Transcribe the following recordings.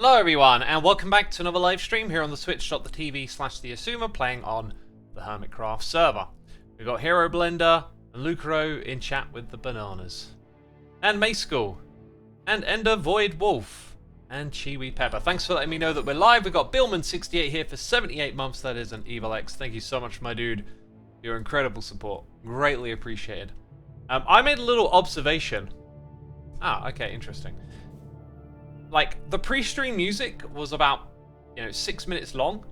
Hello everyone, and welcome back to another live stream here on the twitch.tv/the Xisuma playing on the Hermitcraft server. We've got Hero Blender and Lucaro in chat with the bananas. And Mayschool. And Ender Void Wolf. And Chiwi Pepper. Thanks for letting me know that we're live. We've got Billman68 here for 78 months, that is, and Evil X. Thank you so much, my dude. Your incredible support. Greatly appreciated. I made a little observation. Ah, okay, interesting. Like, the pre-stream music was about, 6 minutes long,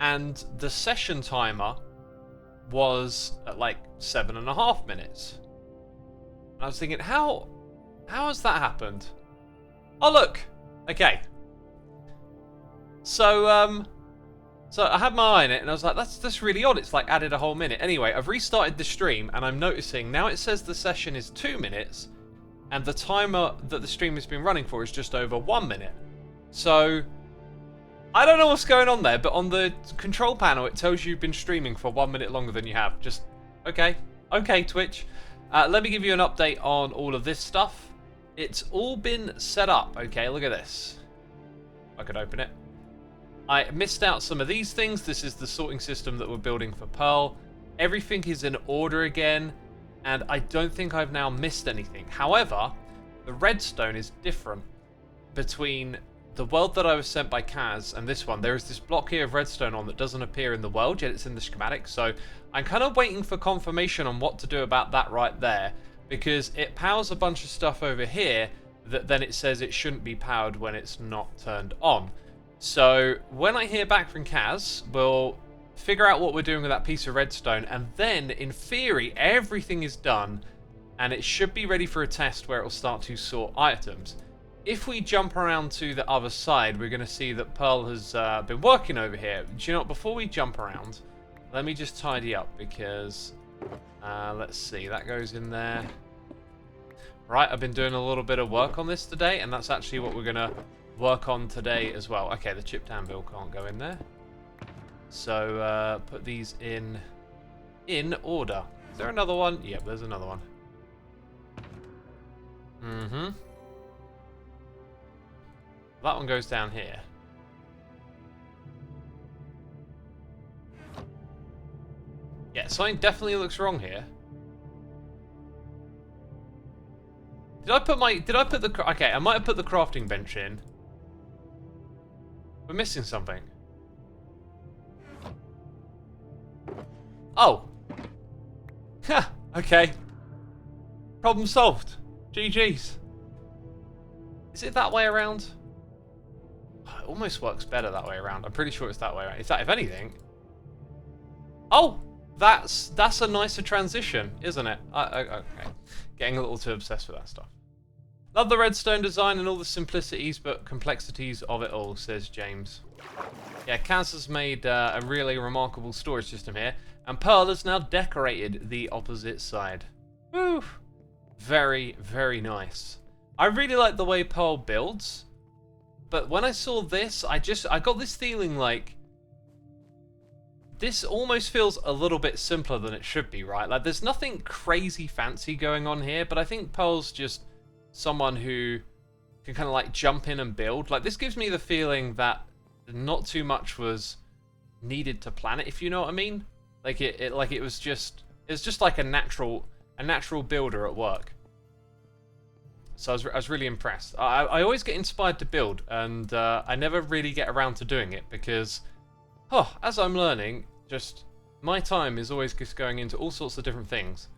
and the session timer was at like 7.5 minutes. And I was thinking, how has that happened? Oh look, okay. So I had my eye on it, and I was like, that's really odd. It's like added a whole minute. Anyway, I've restarted the stream, and I'm noticing now it says the session is 2 minutes. And the timer that the stream has been running for is just over 1 minute. So, I don't know what's going on there, but on the control panel it tells you you've been streaming for 1 minute longer than you have. Just, okay, Twitch. Let me give you an update on all of this stuff. It's all been set up, okay, look at this. I could open it. I missed out some of these things. This is the sorting system that we're building for Pearl. Everything is in order again. And I don't think I've now missed anything. However, the redstone is different between the world that I was sent by Kaz and this one. There is this block here of redstone on that doesn't appear in the world, yet it's in the schematic. So I'm kind of waiting for confirmation on what to do about that right there, because it powers a bunch of stuff over here that then it says it shouldn't be powered when it's not turned on. So when I hear back from Kaz, we'll figure out what we're doing with that piece of redstone, and then in theory everything is done and it should be ready for a test where it will start to sort items. If we jump around to the other side, we're going to see that Pearl has been working over here. Do you know what, before we jump around, let me just tidy up, because let's see, that goes in there. Right, I've been doing a little bit of work on this today, and that's actually what we're going to work on today as well. Okay, the chipped anvil can't go in there. So, put these in order. Is there another one? Yep, there's another one. That one goes down here. Yeah, something definitely looks wrong here. Did I put the... Okay, I might have put the crafting bench in. We're missing something. Oh. Ha, okay. Problem solved. GG's. Is it that way around? Oh, it almost works better that way around. I'm pretty sure it's that way around. Is that, if anything? Oh, that's a nicer transition, isn't it? Okay. Getting a little too obsessed with that stuff. Love the redstone design and all the simplicities but complexities of it all, says James. Yeah, Kaz has made a really remarkable storage system here, and Pearl has now decorated the opposite side. Woo! Very, very nice. I really like the way Pearl builds, but when I saw this, I got this feeling like this almost feels a little bit simpler than it should be, right? Like, there's nothing crazy fancy going on here, but I think Pearl's just someone who can kind of like jump in and build. Like, this gives me the feeling that not too much was needed to plan it, if you know what I mean. Like it was just like a natural builder at work. So I was really impressed. I always get inspired to build, and I never really get around to doing it because, as I'm learning, just my time is always just going into all sorts of different things.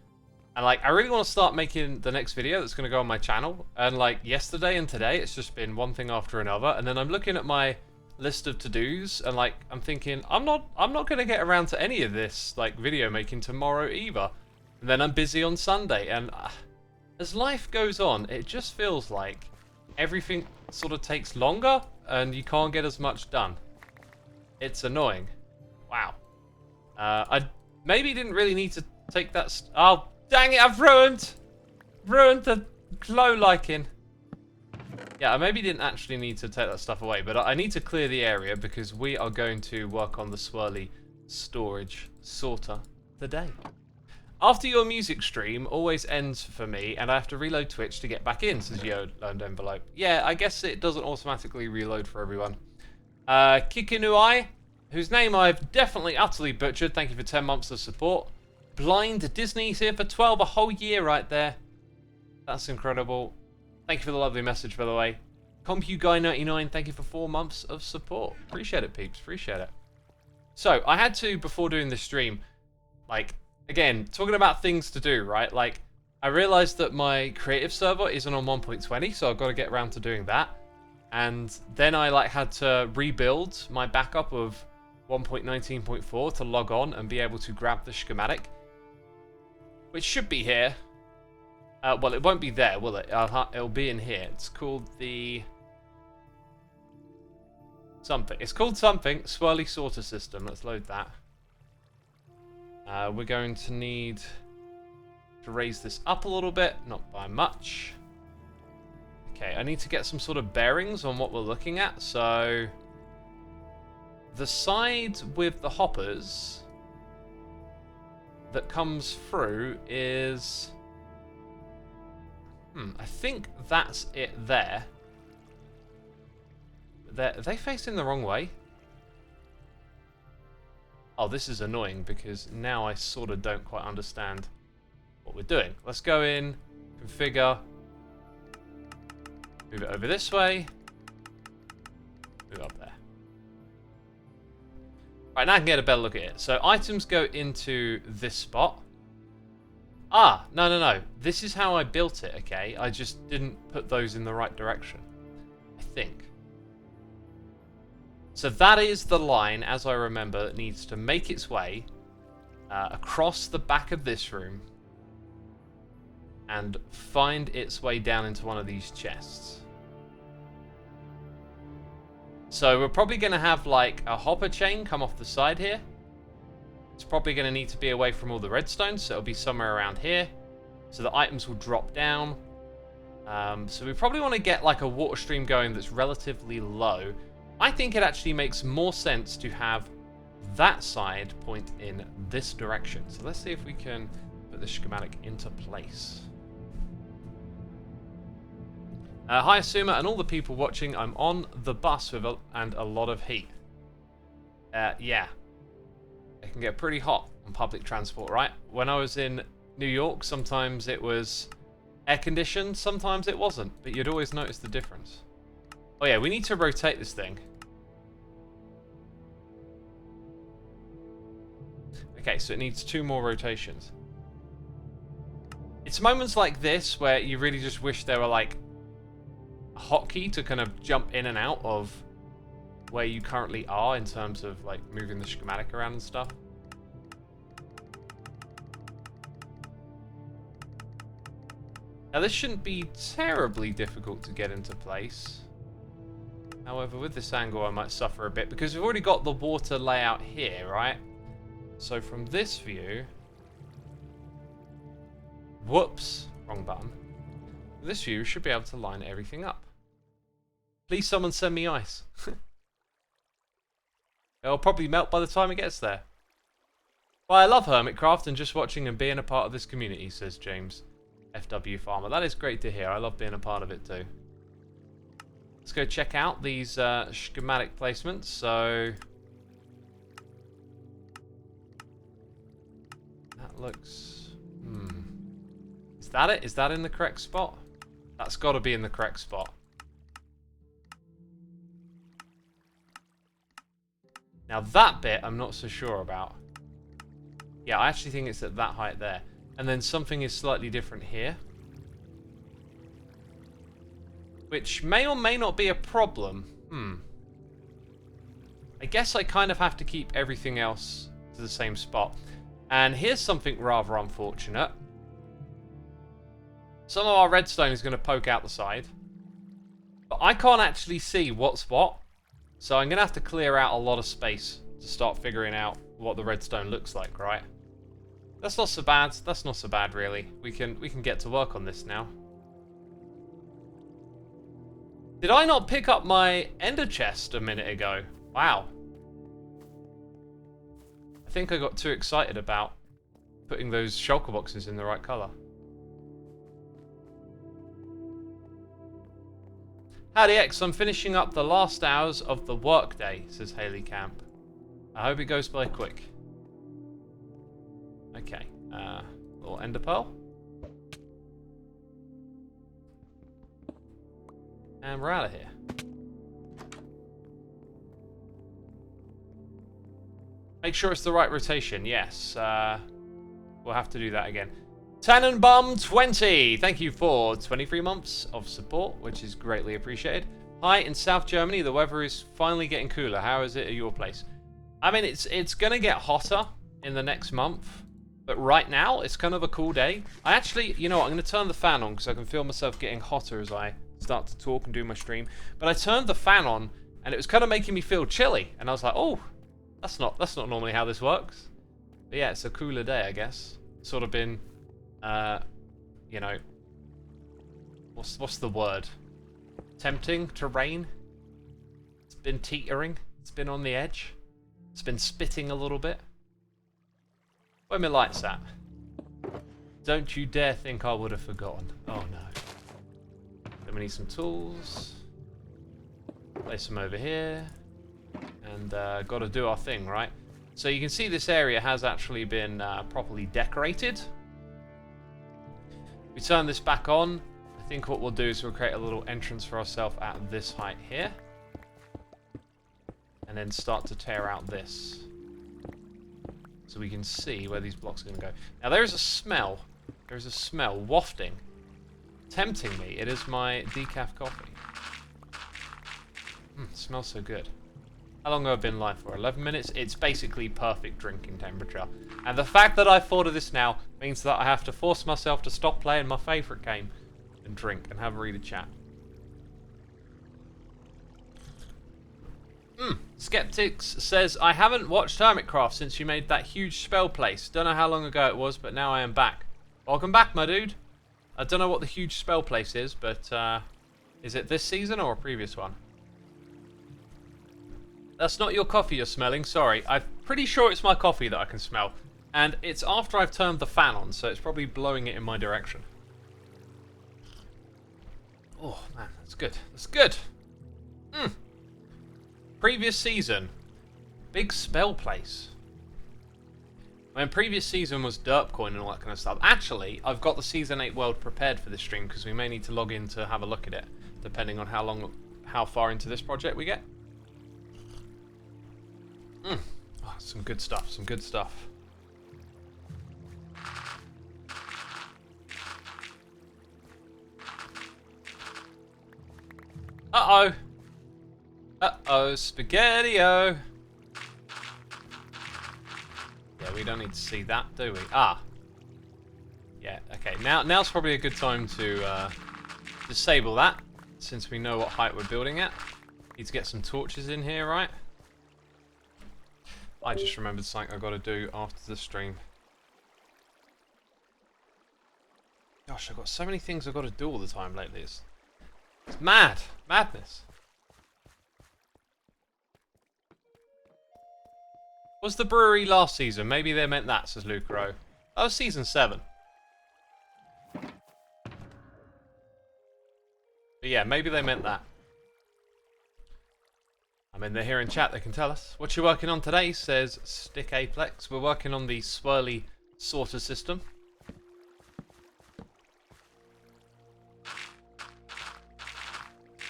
And like, I really want to start making the next video that's going to go on my channel. And like yesterday and today, it's just been one thing after another. And then I'm looking at my list of to-dos, and like, I'm thinking, I'm not going to get around to any of this like video making tomorrow either. And then I'm busy on Sunday, and as life goes on, it just feels like everything sort of takes longer and you can't get as much done. It's annoying. Wow. I maybe didn't really need to take that. Oh, dang it! I've ruined the glow liking. Yeah, I maybe didn't actually need to take that stuff away, but I need to clear the area because we are going to work on the swirly storage sorter today. After your music stream always ends for me, and I have to reload Twitch to get back in, says Yo Learned Envelope. Yeah, I guess it doesn't automatically reload for everyone. Kikinuai, whose name I've definitely utterly butchered, thank you for 10 months of support. Blind Disney's here for 12, a whole year right there. That's incredible. Thank you for the lovely message, by the way. CompuGuy99, thank you for 4 months of support. Appreciate it, peeps, appreciate it. So, I had to, before doing this stream, like, again, talking about things to do, right? Like, I realized that my creative server isn't on 1.20, so I've got to get around to doing that. And then I, like, had to rebuild my backup of 1.19.4 to log on and be able to grab the schematic, which should be here. Well, it won't be there, will it? It'll be in here. It's called the... something. It's called something. Swirly Sorter System. Let's load that. We're going to need to raise this up a little bit. Not by much. Okay, I need to get some sort of bearings on what we're looking at. So... the side with the hoppers that comes through is... I think that's it there. Are they facing the wrong way? Oh, this is annoying because now I sort of don't quite understand what we're doing. Let's go in, configure, move it over this way, move up there. Right, now I can get a better look at it. So items go into this spot. Ah, no. This is how I built it, okay? I just didn't put those in the right direction, I think. So that is the line, as I remember, that needs to make its way across the back of this room and find its way down into one of these chests. So we're probably going to have like a hopper chain come off the side here. It's probably going to need to be away from all the redstone, so it'll be somewhere around here. So the items will drop down. So we probably want to get like a water stream going that's relatively low. I think it actually makes more sense to have that side point in this direction. So let's see if we can put the schematic into place. Hi Xisuma and all the people watching. I'm on the bus with and a lot of heat. Yeah. It can get pretty hot on public transport, right? When I was in New York, sometimes it was air conditioned, sometimes it wasn't. But you'd always notice the difference. Oh yeah, we need to rotate this thing. Okay, so it needs 2 more rotations. It's moments like this where you really just wish there were like a hotkey to kind of jump in and out of where you currently are in terms of like moving the schematic around and stuff. Now this shouldn't be terribly difficult to get into place. However, with this angle I might suffer a bit because we've already got the water layout here, right? So from this view... Whoops! Wrong button. With this view, we should be able to line everything up. Please someone send me ice. It'll probably melt by the time it gets there. Well, I love Hermitcraft and just watching and being a part of this community, says James FW Farmer. That is great to hear. I love being a part of it too. Let's go check out these schematic placements. So... that looks... Is that it? Is that in the correct spot? That's got to be in the correct spot. Now that bit I'm not so sure about. Yeah, I actually think it's at that height there. And then something is slightly different here. Which may or may not be a problem. I guess I kind of have to keep everything else to the same spot. And here's something rather unfortunate. Some of our redstone is going to poke out the side. But I can't actually see what's what. So I'm going to have to clear out a lot of space to start figuring out what the redstone looks like, right? That's not so bad. That's not so bad, really. We can get to work on this now. Did I not pick up my ender chest a minute ago? Wow. I think I got too excited about putting those shulker boxes in the right colour. Howdy X, I'm finishing up the last hours of the workday, says Haley Camp. I hope it goes by quick. Okay, little ender pearl. And we're out of here. Make sure it's the right rotation, yes. We'll have to do that again. Tannenbaum20, thank you for 23 months of support, which is greatly appreciated. Hi, in South Germany, the weather is finally getting cooler. How is it at your place? I mean, it's going to get hotter in the next month, but right now, it's kind of a cool day. I actually, you know what, I'm going to turn the fan on because I can feel myself getting hotter as I start to talk and do my stream. But I turned the fan on, and it was kind of making me feel chilly, and I was like, oh, that's not normally how this works. But yeah, it's a cooler day, I guess. Sort of been... you know, what's the word? Tempting to rain. It's been teetering. It's been on the edge. It's been spitting a little bit. Where my lights at? Don't you dare think I would have forgotten. Oh no. Then we need some tools. Place them over here. And got to do our thing, right? So you can see this area has actually been properly decorated. We turn this back on. I think what we'll do is we'll create a little entrance for ourselves at this height here. And then start to tear out this. So we can see where these blocks are going to go. Now there is a smell. There is a smell wafting. Tempting me. It is my decaf coffee. It smells so good. How long have I been live for? 11 minutes? It's basically perfect drinking temperature. And the fact that I thought of this now means that I have to force myself to stop playing my favourite game and drink and have a read a chat. Skeptics says, I haven't watched Hermitcraft since you made that huge spell place. Don't know how long ago it was, but now I am back. Welcome back, my dude. I don't know what the huge spell place is, but is it this season or a previous one? That's not your coffee you're smelling, sorry. I'm pretty sure it's my coffee that I can smell. And it's after I've turned the fan on, so it's probably blowing it in my direction. Oh, man, that's good. That's good. Previous season. Big spell place. When previous season was Derpcoin and all that kind of stuff. Actually, I've got the Season 8 world prepared for this stream, because we may need to log in to have a look at it, depending on how far into this project we get. Oh, some good stuff, some good stuff. Uh-oh. Uh-oh, spaghetti-o. Yeah, we don't need to see that, do we? Ah. Yeah, okay. Now's probably a good time to disable that, since we know what height we're building at. Need to get some torches in here, right? I just remembered something I've got to do after the stream. Gosh, I've got so many things I've got to do all the time lately. It's mad. Madness. Was the brewery last season? Maybe they meant that, says Luke Rowe. That was season 7. But yeah, maybe they meant that. I mean, they're here in chat, they can tell us. What you working on today, says Stick Aplex. We're working on the swirly sorter system.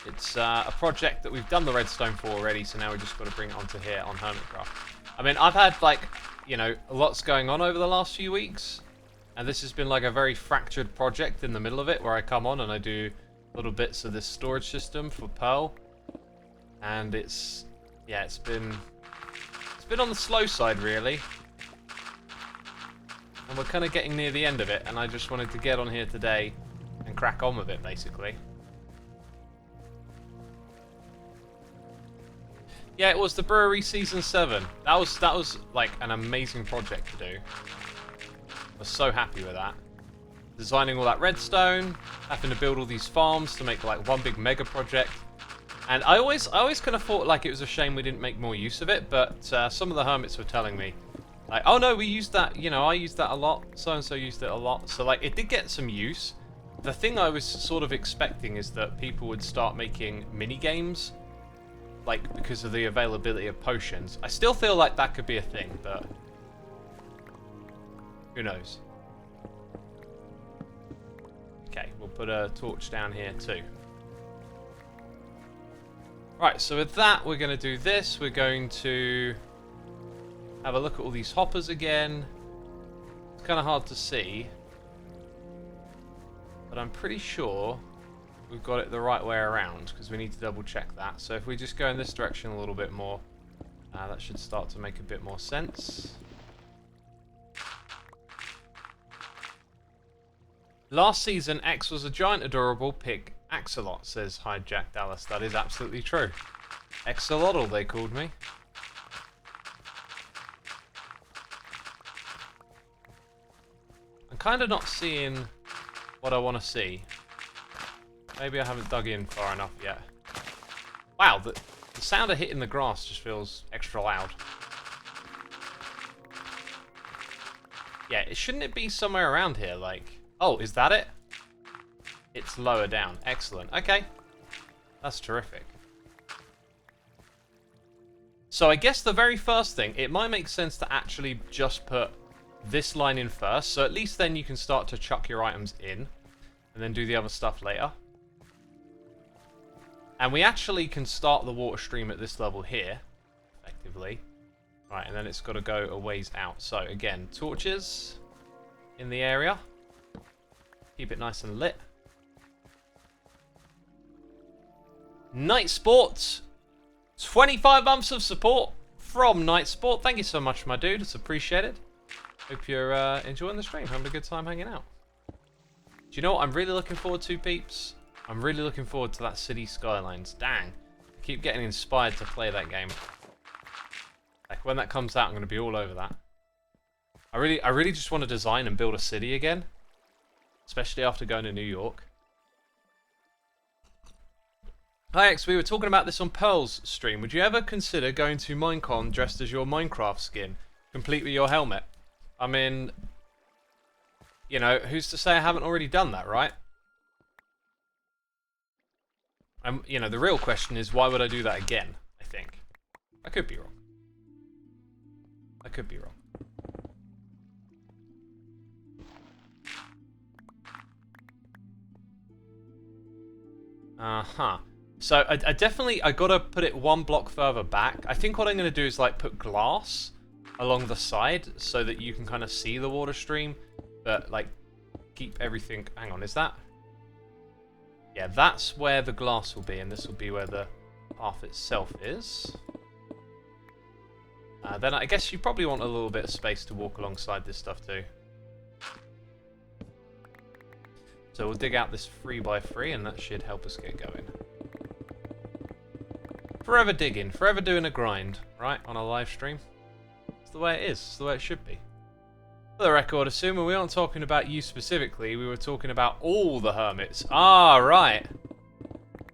It's a project that we've done the redstone for already, so now we've just got to bring it onto here on Hermitcraft. I mean, I've had, like, you know, lots going on over the last few weeks, and this has been like a very fractured project in the middle of it, where I come on and I do little bits of this storage system for Pearl. And it's been on the slow side, really. And we're kind of getting near the end of it, and I just wanted to get on here today and crack on with it, basically. Yeah, it was the brewery season 7. That was like an amazing project to do. I was so happy with that. Designing all that redstone, having to build all these farms to make like one big mega project. And I always kind of thought like it was a shame we didn't make more use of it, but some of the hermits were telling me Like, oh no, we used that, you know, I used that a lot, so-and-so used it a lot. So, like, it did get some use. The thing I was sort of expecting is that people would start making mini-games, like, because of the availability of potions. I still feel like that could be a thing, but who knows? Okay, we'll put a torch down here too. Right, so with that, we're going to do this. We're going to have a look at all these hoppers again. It's kind of hard to see, but I'm pretty sure we've got it the right way around, because we need to double check that. So if we just go in this direction a little bit more, that should start to make a bit more sense. Last season, X was a giant adorable pig axolot, says Hi Jack Dallas. That is absolutely true. Axolotl, they called me. I'm kind of not seeing what I want to see. Maybe I haven't dug in far enough yet. Wow, the sound of hitting the grass just feels extra loud. Yeah, shouldn't it be somewhere around here, like... Oh, is that it? It's lower down. Excellent. Okay. That's terrific. So I guess the very first thing, it might make sense to actually just put this line in first, so at least then you can start to chuck your items in, and then do the other stuff later. And we actually can start the water stream at this level here, effectively. Right, and then it's got to go a ways out. So again, torches in the area. Keep it nice and lit. Night Sport, 25 months of support from Night Sport. Thank you so much, my dude. It's appreciated. Hope you're enjoying the stream, having a good time hanging out. Do you know what I'm really looking forward to, peeps? I'm really looking forward to that City Skylines. Dang. I keep getting inspired to play that game. Like, when that comes out, I'm going to be all over that. I really just want to design and build a city again. Especially after going to New York. Hi X, we were talking about this on Pearl's stream. Would you ever consider going to Minecon dressed as your Minecraft skin, complete with your helmet? I mean, you know, who's to say I haven't already done that, right? You know, the real question is, why would I do that again, I think. I could be wrong. I could be wrong. Uh-huh. So I gotta put it one block further back. I think what I'm gonna do is like put glass along the side so that you can kind of see the water stream, but like keep everything. Hang on, is that? Yeah, that's where the glass will be, and this will be where the path itself is. Then I guess you probably want a little bit of space to walk alongside this stuff too. So we'll dig out this 3x3 and that should help us get going. Forever digging, forever doing a grind, right, on a live stream. It's the way it is, it's the way it should be. For the record, assuming we aren't talking about you specifically, we were talking about all the hermits. Ah, right.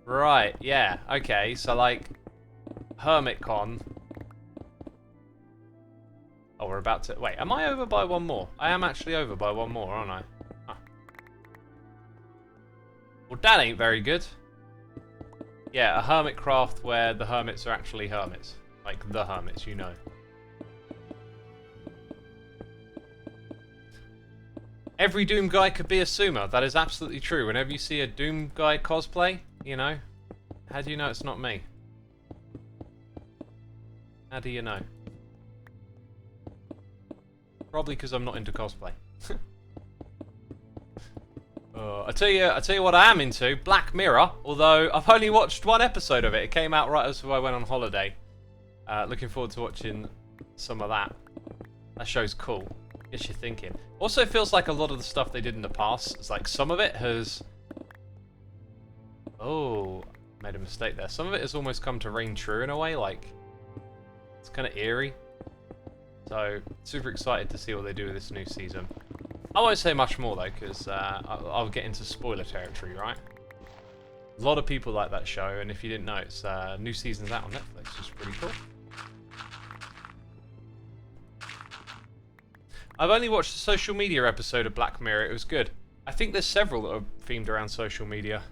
Right, yeah, okay, so like, HermitCon. Oh, we're about to, wait, am I over by one more? I am actually over by one more, aren't I? Well, that ain't very good. Yeah, a Hermitcraft where the hermits are actually hermits. Like, the hermits, you know. Every Doom guy could be a Xisuma. That is absolutely true. Whenever you see a Doom guy cosplay, you know, how do you know it's not me? How do you know? Probably because I'm not into cosplay. I tell you what I am into, Black Mirror, although I've only watched one episode of it. It came out right as I went on holiday. Looking forward to watching some of that. That show's cool. Gets you thinking. Also feels like a lot of the stuff they did in the past, it's like some of it has... Oh, made a mistake there. Some of it has almost come to reign true in a way, like... It's kind of eerie. So, super excited to see what they do with this new season. I won't say much more though, because I'll get into spoiler territory, right? A lot of people like that show, and if you didn't know, it's new season's out on Netflix, which is pretty cool. I've only watched the social media episode of Black Mirror. It was good. I think there's several that are themed around social media.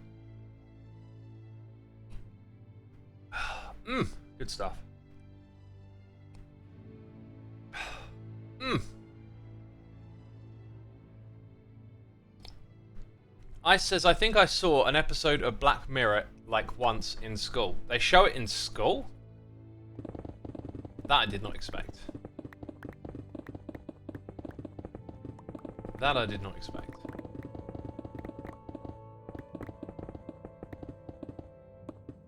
Good stuff. Ice says, I think I saw an episode of Black Mirror like once in school. They show it in school? That I did not expect. That I did not expect.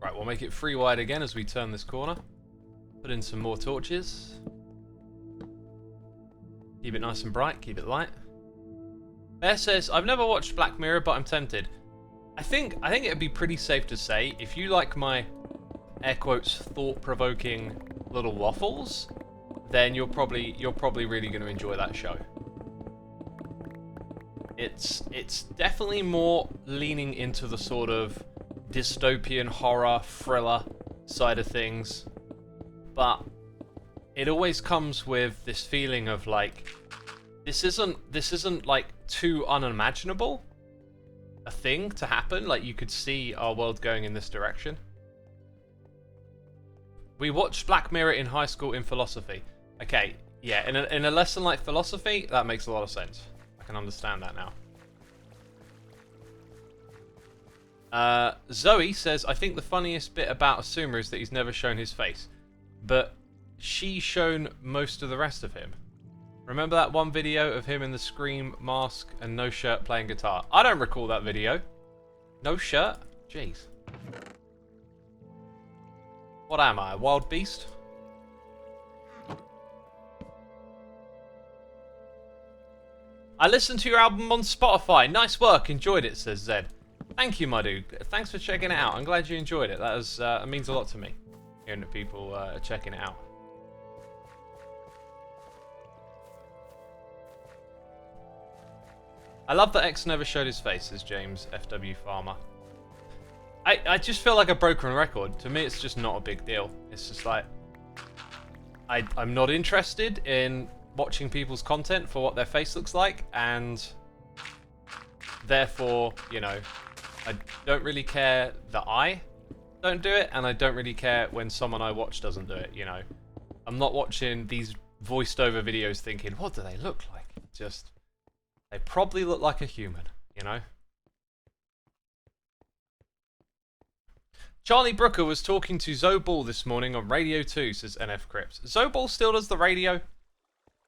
Right, we'll make it free wide again as we turn this corner. Put in some more torches. Keep it nice and bright, keep it light. Bear says, I've never watched Black Mirror, but I'm tempted. I think it'd be pretty safe to say, if you like my, air quotes, thought-provoking little waffles, then you're probably really going to enjoy that show. It's definitely more leaning into the sort of dystopian horror thriller side of things, but it always comes with this feeling of like, this isn't like too unimaginable a thing to happen. Like, you could see our world going in this direction. We watched Black Mirror in high school in philosophy. Okay, yeah, in a lesson like philosophy, that makes a lot of sense. I can understand that now. Zoe says, I think the funniest bit about Xisuma is that he's never shown his face, but she's shown most of the rest of him. Remember that one video of him in the Scream mask and no shirt playing guitar? I don't recall that video. No shirt? Jeez. What am I, a wild beast? I listened to your album on Spotify. Nice work, enjoyed it, says Zed. Thank you, my dude. Thanks for checking it out. I'm glad you enjoyed it. That means a lot to me, hearing that people are checking it out. I love that X never showed his face, says James FW Farmer. I just feel like a broken record. To me, it's just not a big deal. It's just like, I'm not interested in watching people's content for what their face looks like, and therefore, you know, I don't really care that I don't do it, and I don't really care when someone I watch doesn't do it, you know. I'm not watching these voiced over videos thinking, what do they look like? Just, they probably look like a human, you know? Charlie Brooker was talking to Zoe Ball this morning on Radio 2, says NF Crips. Zoe Ball still does the radio?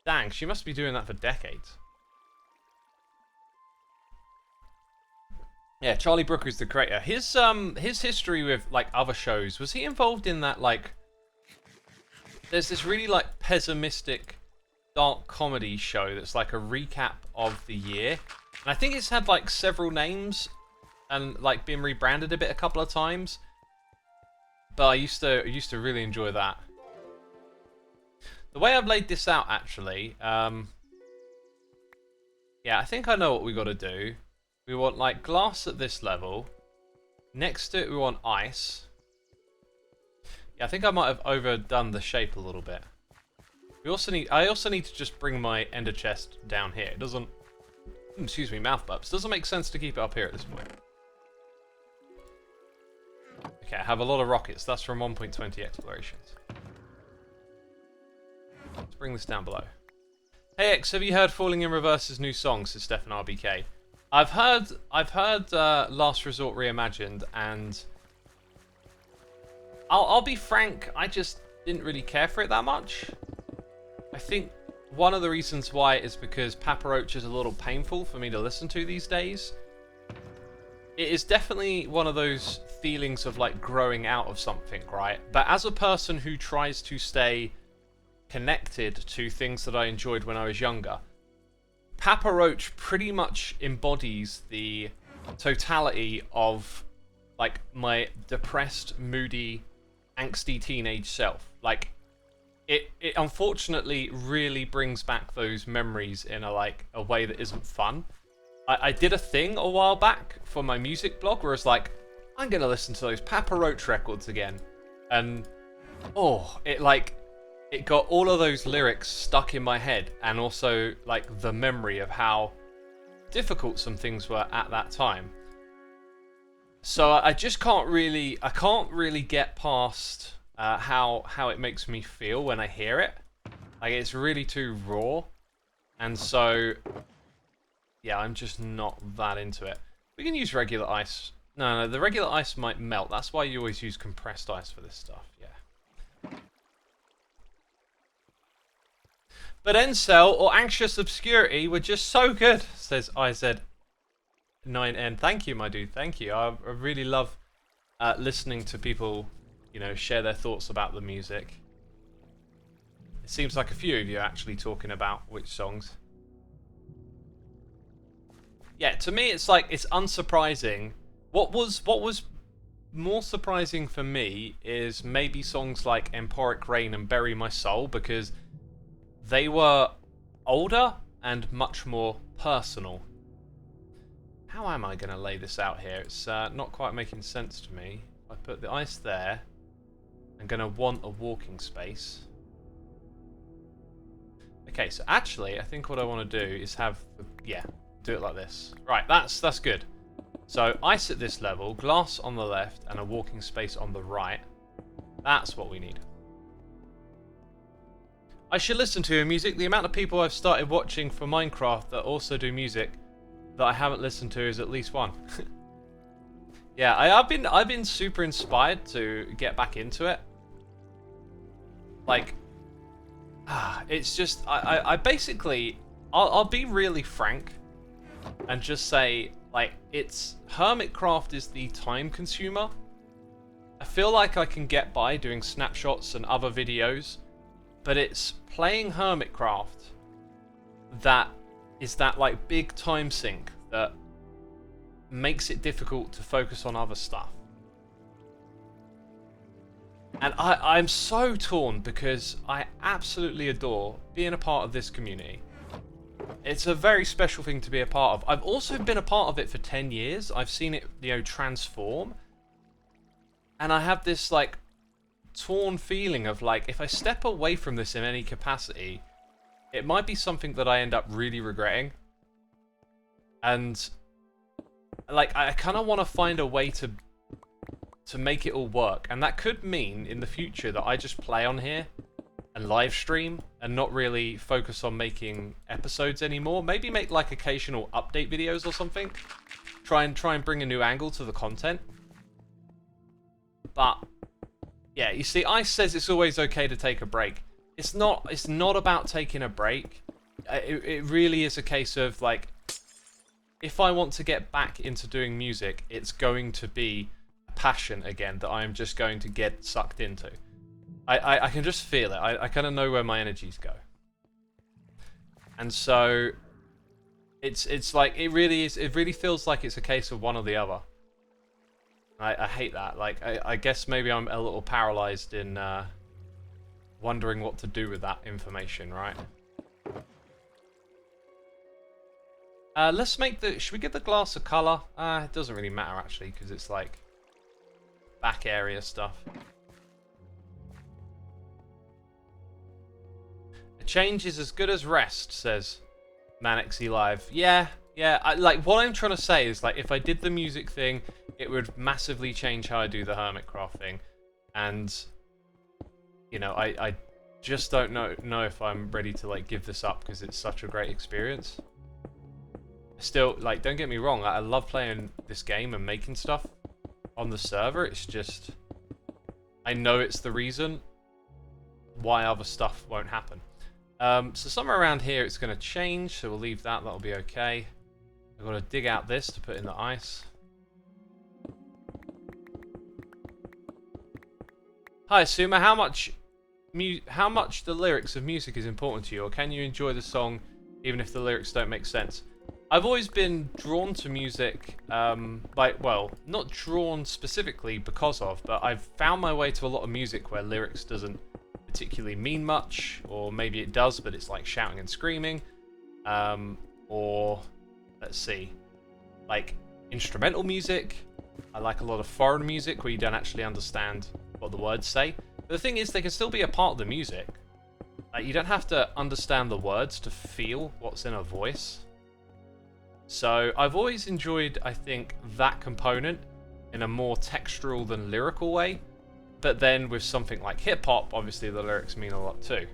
Dang, she must be doing that for decades. Yeah, Charlie Brooker is the creator. His history with, like, other shows, was he involved in that, like... There's this really, like, pessimistic dark comedy show that's like a recap of the year. And I think it's had, like, several names and, like, been rebranded a bit a couple of times. But I used to really enjoy that. The way I've laid this out, actually, yeah, I think I know what we got to do. We want, like, glass at this level. Next to it, we want ice. Yeah, I think I might have overdone the shape a little bit. I also need to just bring my ender chest down here. It doesn't... Excuse me, mouth burps. Doesn't make sense to keep it up here at this point. Okay, I have a lot of rockets. That's from 1.20 explorations. Let's bring this down below. Hey X, have you heard Falling in Reverse's new song, says Stefan RBK. I've heard Last Resort Reimagined, and I'll be frank, I just didn't really care for it that much. I think one of the reasons why is because Papa Roach is a little painful for me to listen to these days. It is definitely one of those feelings of, like, growing out of something, right? But as a person who tries to stay connected to things that I enjoyed when I was younger, Papa Roach pretty much embodies the totality of, like, my depressed, moody, angsty teenage self. Like, it unfortunately really brings back those memories in a way that isn't fun. I did a thing a while back for my music blog where it's like, I'm gonna listen to those Papa Roach records again, and oh, it it got all of those lyrics stuck in my head, and also like the memory of how difficult some things were at that time. So I just can't really get past how it makes me feel when I hear it. Like, it's really too raw, and so yeah, I'm just not that into it. We can use regular ice. No, the regular ice might melt. That's why you always use compressed ice for this stuff. Yeah. But Encel or Anxious Obscurity were just so good, says IZ9N. Thank you, my dude. Thank you. I really love listening to people, you know, share their thoughts about the music. It seems like a few of you are actually talking about which songs. Yeah, to me, it's like, it's unsurprising. What was more surprising for me is maybe songs like Emporic Rain and Bury My Soul, because they were older and much more personal. How am I going to lay this out here? It's not quite making sense to me. If I put the ice there, I'm going to want a walking space. Okay, so actually, I think what I want to do is have, yeah, do it like this. Right, that's good. So ice at this level, glass on the left, and a walking space on the right. That's what we need. I should listen to your music. The amount of people I've started watching for Minecraft that also do music that I haven't listened to is at least one. Yeah, I've been super inspired to get back into it. Like, it's just I basically I'll be really frank and just say, like, it's Hermitcraft is the time consumer. I feel like I can get by doing snapshots and other videos, but it's playing Hermitcraft that is that like big time sink that makes it difficult to focus on other stuff. And I'm so torn because I absolutely adore being a part of this community. It's a very special thing to be a part of. I've also been a part of it for 10 years. I've seen it, you know, transform. And I have this like torn feeling of like, if I step away from this in any capacity, it might be something that I end up really regretting. And like, I kind of want to find a way to make it all work. And that could mean in the future that I just play on here and live stream and not really focus on making episodes anymore. Maybe make like occasional update videos or something. Try and bring a new angle to the content. But yeah, you see, Ice says it's always okay to take a break. It's not about taking a break. It really is a case of like, if I want to get back into doing music, it's going to be a passion again that I'm just going to get sucked into. I can just feel it. I kind of know where my energies go. And so it's like, it really feels like it's a case of one or the other. I hate that. Like, I guess maybe I'm a little paralyzed in wondering what to do with that information, right? Let's make the... Should we give the glass a colour? It doesn't really matter, actually, because it's, like, back area stuff. A change is as good as rest, says Manexy Live. Yeah. Like, what I'm trying to say is, like, if I did the music thing, it would massively change how I do the Hermitcraft thing. And, you know, I just don't know if I'm ready to, like, give this up because it's such a great experience. Still, like, don't get me wrong, I love playing this game and making stuff on the server. It's just, I know it's the reason why other stuff won't happen. So somewhere around here it's going to change, so we'll leave that. That'll be okay. I've got to dig out this to put in the ice. Hi, Xisuma. How much the lyrics of music is important to you, or can you enjoy the song even if the lyrics don't make sense? I've always been drawn to music, well, not drawn specifically because of, but I've found my way to a lot of music where lyrics doesn't particularly mean much, or maybe it does, but it's like shouting and screaming, or, let's see, like instrumental music. I like a lot of foreign music where you don't actually understand what the words say. But the thing is, they can still be a part of the music. Like, you don't have to understand the words to feel what's in a voice. So I've always enjoyed, I think, that component in a more textural than lyrical way. But then with something like hip-hop, obviously the lyrics mean a lot too.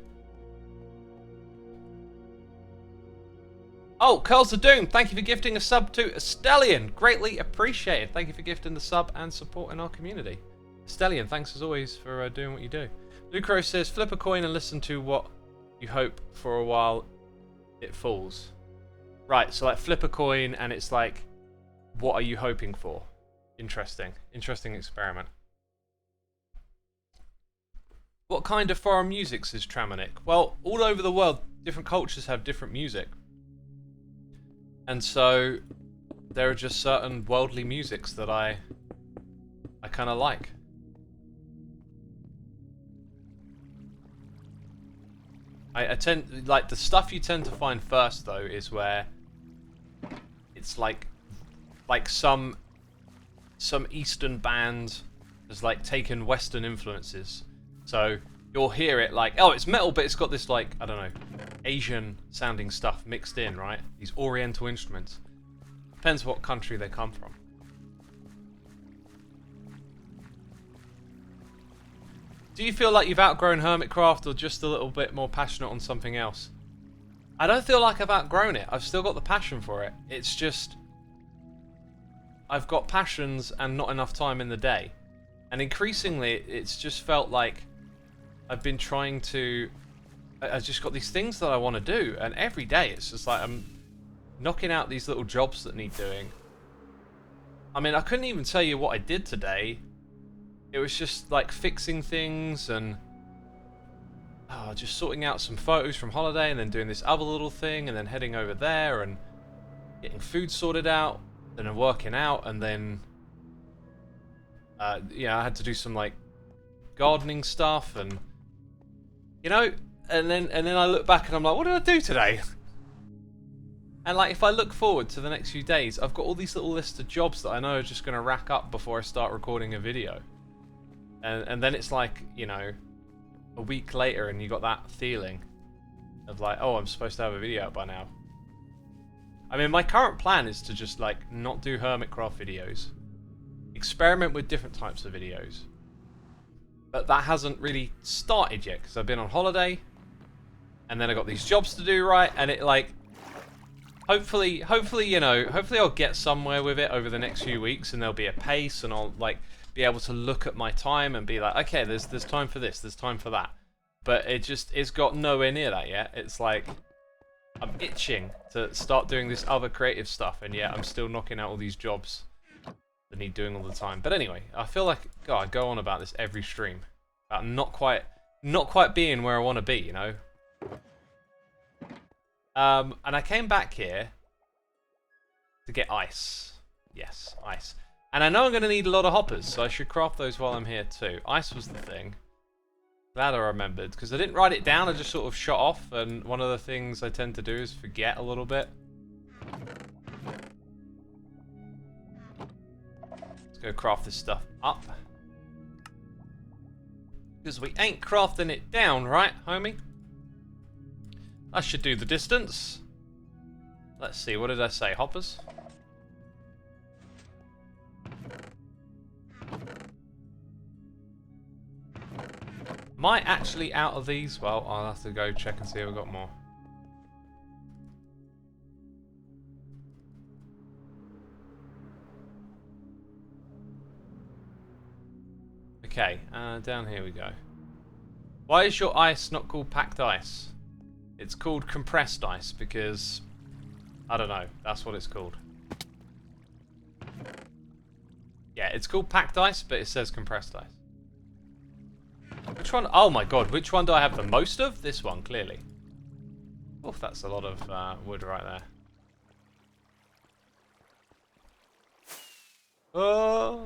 Oh, Curls of Doom, thank you for gifting a sub to Stellion. Greatly appreciated. Thank you for gifting the sub and supporting our community. Stellion, thanks as always for doing what you do. Lucro says, flip a coin and listen to what you hope for a while it falls. Right, so like flip a coin and it's like, what are you hoping for? Interesting. Interesting experiment. What kind of foreign music says Tramonic? Well, all over the world, different cultures have different music. And so there are just certain worldly musics that I kind of like. I tend, like, the stuff you tend to find first though is where it's like some Eastern band has like taken Western influences. So you'll hear it like, oh, it's metal, but it's got this like, I don't know, Asian sounding stuff mixed in, right? These Oriental instruments. Depends what country they come from. Do you feel like you've outgrown Hermitcraft or just a little bit more passionate on something else? I don't feel like I've outgrown it. I've still got the passion for it. It's just I've got passions and not enough time in the day. And increasingly, it's just felt like I've been trying to... I've just got these things that I want to do. And every day, it's just like I'm knocking out these little jobs that need doing. I mean, I couldn't even tell you what I did today. It was just like fixing things and just sorting out some photos from holiday and then doing this other little thing and then heading over there and getting food sorted out and then working out and then yeah, I had to do some like gardening stuff and you know, and then I look back and I'm like, what did I do today? And like if I look forward to the next few days, I've got all these little lists of jobs that I know are just going to rack up before I start recording a video. And then it's like, you know, a week later and you got that feeling of like, oh, I'm supposed to have a video out by now. I mean, my current plan is to just like not do Hermitcraft videos. Experiment with different types of videos. But that hasn't really started yet because I've been on holiday and then I got these jobs to do, right? And it like, hopefully, you know, hopefully I'll get somewhere with it over the next few weeks and there'll be a pace and I'll like be able to look at my time and be like, okay, there's time for this, there's time for that. But it's got nowhere near that yet. It's like I'm itching to start doing this other creative stuff, and yet I'm still knocking out all these jobs that need doing all the time. But anyway, I feel like God, I go on about this every stream about not quite being where I want to be, you know. And I came back here to get ice. Yes, ice. And I know I'm going to need a lot of hoppers, so I should craft those while I'm here too. Ice was the thing. Glad I remembered, because I didn't write it down, I just sort of shot off, and one of the things I tend to do is forget a little bit. Let's go craft this stuff up. Because we ain't crafting it down, right, homie? I should do the distance. Let's see, what did I say? Hoppers? Am I actually out of these? Well, I'll have to go check and see if I've got more. Okay, down here we go. Why is your ice not called packed ice? It's called compressed ice because, I don't know, that's what it's called. Yeah, it's called packed ice, but it says compressed ice. Which one? Oh my god, which one do I have the most of? This one, clearly. Oh, that's a lot of wood right there. Oh.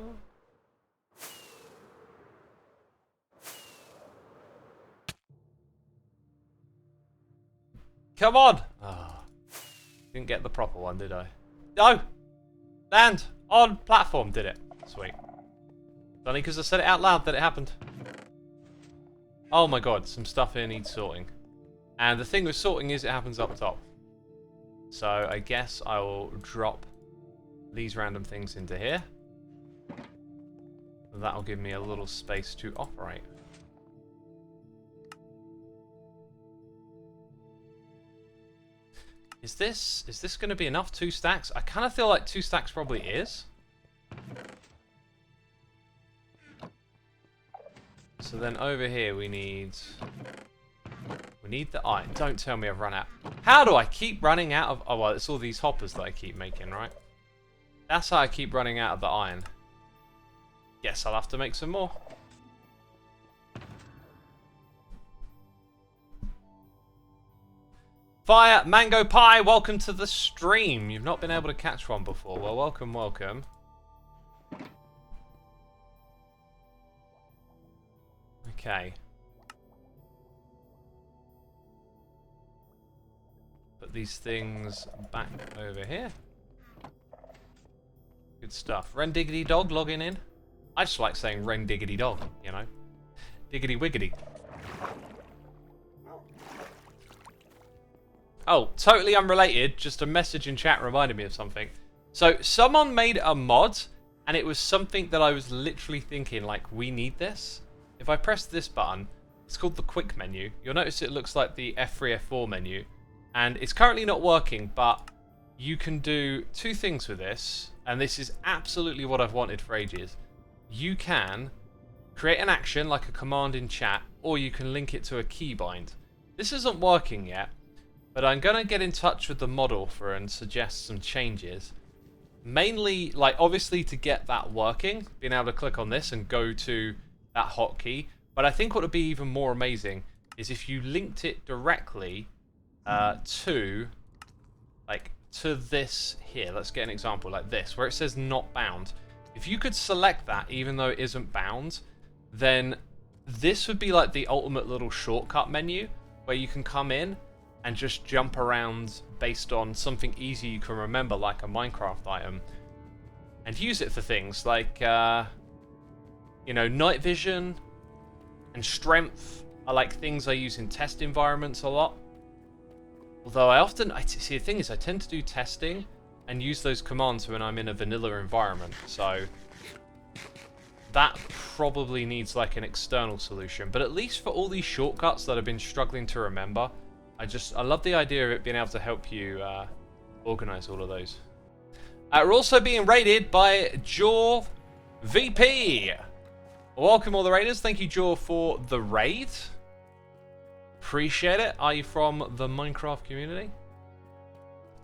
Come on! Oh. Didn't get the proper one, did I? No! Land! On platform, did it. Sweet. Only because I said it out loud that it happened. Oh my god, some stuff here needs sorting. And the thing with sorting is it happens up top. So I guess I will drop these random things into here. That'll give me a little space to operate. Is this going to be enough? 2 stacks? I kind of feel like 2 stacks probably is. So then over here we need the iron. Don't tell me I've run out. How do I keep running out of... Oh, well, it's all these hoppers that I keep making, right? That's how I keep running out of the iron. Guess I'll have to make some more. Fire Mango Pie, welcome to the stream. You've not been able to catch one before. Well, welcome, welcome. Okay. Put these things back over here. Good stuff. Ren Diggity Dog logging in. I just like saying Ren Diggity Dog, you know. Diggity Wiggity. Oh, totally unrelated. Just a message in chat reminded me of something. So, someone made a mod, and it was something that I was literally thinking, like, we need this. If I press this button, it's called the quick menu. You'll notice it looks like the F3, F4 menu. And it's currently not working, but you can do 2 things with this. And this is absolutely what I've wanted for ages. You can create an action, like a command in chat, or you can link it to a keybind. This isn't working yet, but I'm going to get in touch with the mod author and suggest some changes. Mainly, like, obviously to get that working, being able to click on this and go to that hotkey. But I think what would be even more amazing is if you linked it directly to this here. Let's get an example like this, where it says not bound. If you could select that, even though it isn't bound, then this would be like the ultimate little shortcut menu, where you can come in and just jump around based on something easy you can remember, like a Minecraft item, and use it for things like, you know, night vision and strength are like things I use in test environments a lot. Although see, the thing is, I tend to do testing and use those commands when I'm in a vanilla environment, so that probably needs like an external solution. But at least for all these shortcuts that I've been struggling to remember, I love the idea of it being able to help you organize all of those. We're also being raided by Jaw VP. Welcome all the raiders. Thank you, Jaw, for the raid. Appreciate it. Are you from the Minecraft community?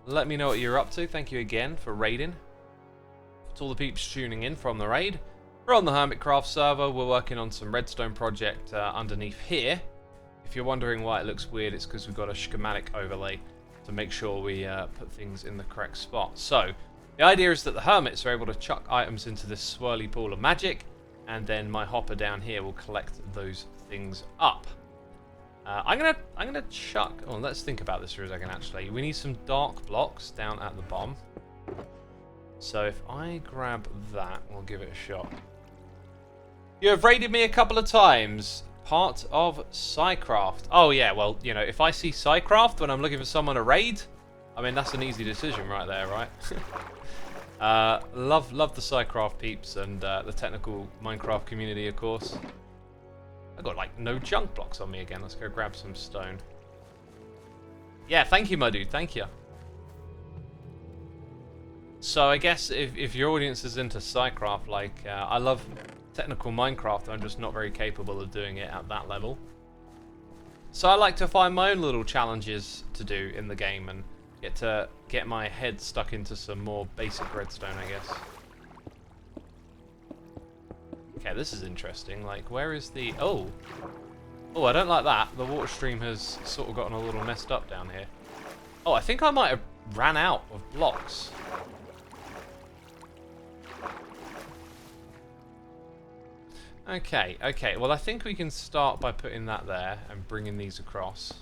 Let me know what you're up to. Thank you again for raiding. To all the peeps tuning in from the raid. We're on the Hermitcraft server. We're working on some redstone project underneath here. If you're wondering why it looks weird, it's because we've got a schematic overlay to make sure we put things in the correct spot. So, the idea is that the hermits are able to chuck items into this swirly pool of magic, and then my hopper down here will collect those things up. I'm gonna chuck... Oh, let's think about this for a second, actually. We need some dark blocks down at the bottom. So if I grab that, we'll give it a shot. You have raided me a couple of times. Part of Psycraft. Oh yeah, well, you know, if I see Psycraft when I'm looking for someone to raid, I mean, that's an easy decision right there, right? Love the Psycraft peeps and the technical Minecraft community, of course. I got like no junk blocks on me again. Let's go grab some stone. Yeah, thank you, my dude. Thank you. So I guess if your audience is into Psycraft, like I love technical Minecraft, I'm just not very capable of doing it at that level. So I like to find my own little challenges to do in the game and get my head stuck into some more basic redstone, I guess. Okay, this is interesting. Like, where is the... Oh, I don't like that. The water stream has sort of gotten a little messed up down here. Oh, I think I might have ran out of blocks. Okay. Well, I think we can start by putting that there and bringing these across.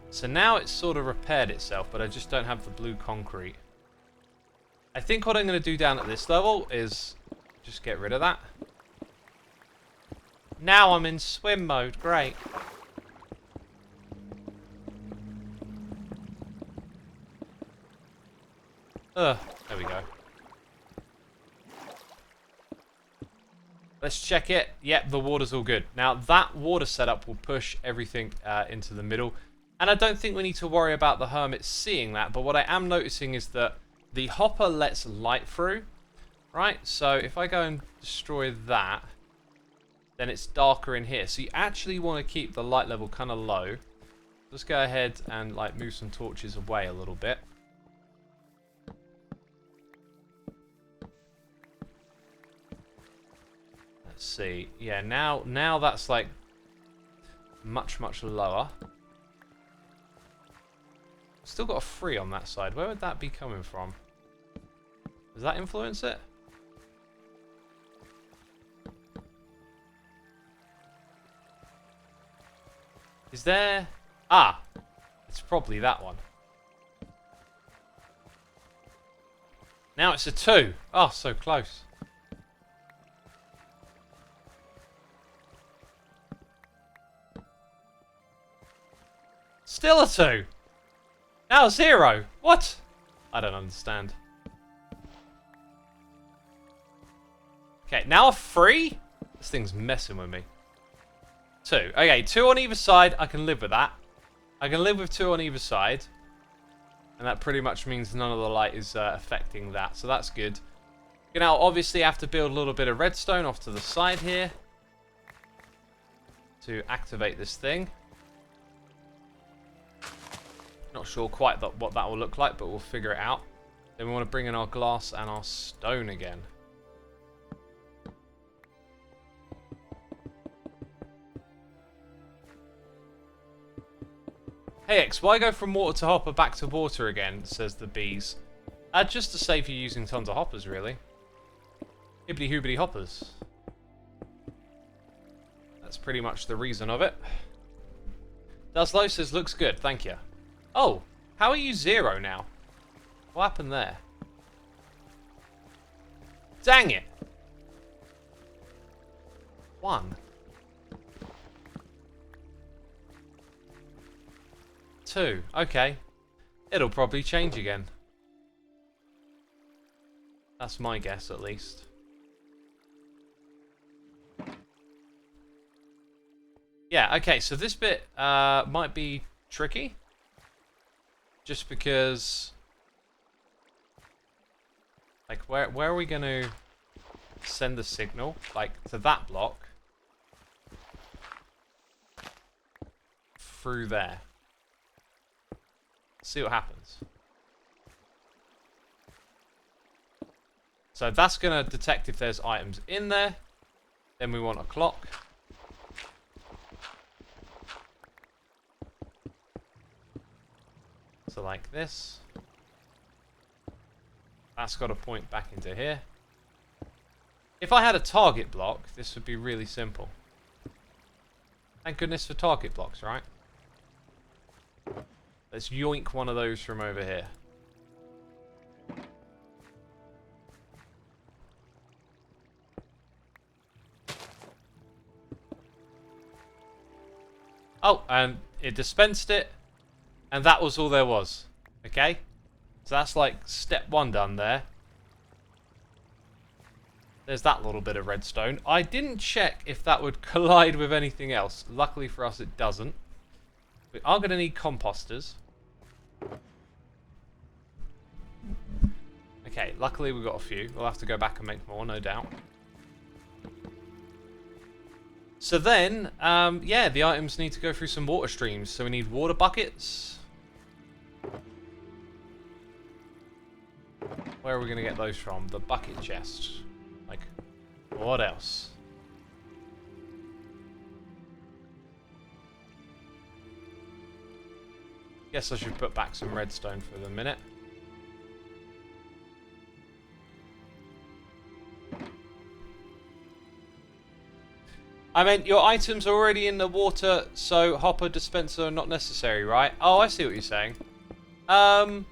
So now it's sort of repaired itself, but I just don't have the blue concrete. I think what I'm going to do down at this level is just get rid of that. Now I'm in swim mode. Great. There we go. Let's check it. Yep, the water's all good. Now, that water setup will push everything into the middle. And I don't think we need to worry about the hermit seeing that. But what I am noticing is that the hopper lets light through. Right? So if I go and destroy that, then it's darker in here. So you actually want to keep the light level kind of low. Let's go ahead and like move some torches away a little bit. Let's see. Yeah, now that's like much lower. Still got a 3 on that side. Where would that be coming from? Does that influence it? Is there... Ah! It's probably that one. Now it's a 2. Oh, so close. Still a 2. Now 0. What? I don't understand. Okay, now a 3? This thing's messing with me. 2. Okay, 2 on either side. I can live with that. I can live with 2 on either side. And that pretty much means none of the light is affecting that. So that's good. You now obviously have to build a little bit of redstone off to the side here. To activate this thing. Not sure quite what that will look like, but we'll figure it out. Then we want to bring in our glass and our stone again. Hey X, why go from water to hopper back to water again, says the bees. Just to save you using tons of hoppers, really. Hibbity hoobity hoppers. That's pretty much the reason of it. Daslow says, looks good, thank you. Oh, how are you 0 now? What happened there? Dang it! 1. 2. Okay. It'll probably change again. That's my guess, at least. Yeah, okay, so this bit might be tricky. Just because... Like, where are we going to send the signal? Like, to that block. Through there. See what happens. So that's going to detect if there's items in there. Then we want a clock. So like this. That's got to point back into here. If I had a target block, this would be really simple. Thank goodness for target blocks, right? Let's yoink one of those from over here. Oh, and it dispensed it. And that was all there was. Okay? So that's like step 1 done there. There's that little bit of redstone. I didn't check if that would collide with anything else. Luckily for us, it doesn't. We are going to need composters. Okay, luckily we've got a few. We'll have to go back and make more, no doubt. So then, yeah, the items need to go through some water streams. So we need water buckets. Where are we going to get those from? The bucket chest. Like, what else? Guess I should put back some redstone for the minute. I meant your items are already in the water, so hopper dispenser are not necessary, right? Oh, I see what you're saying. The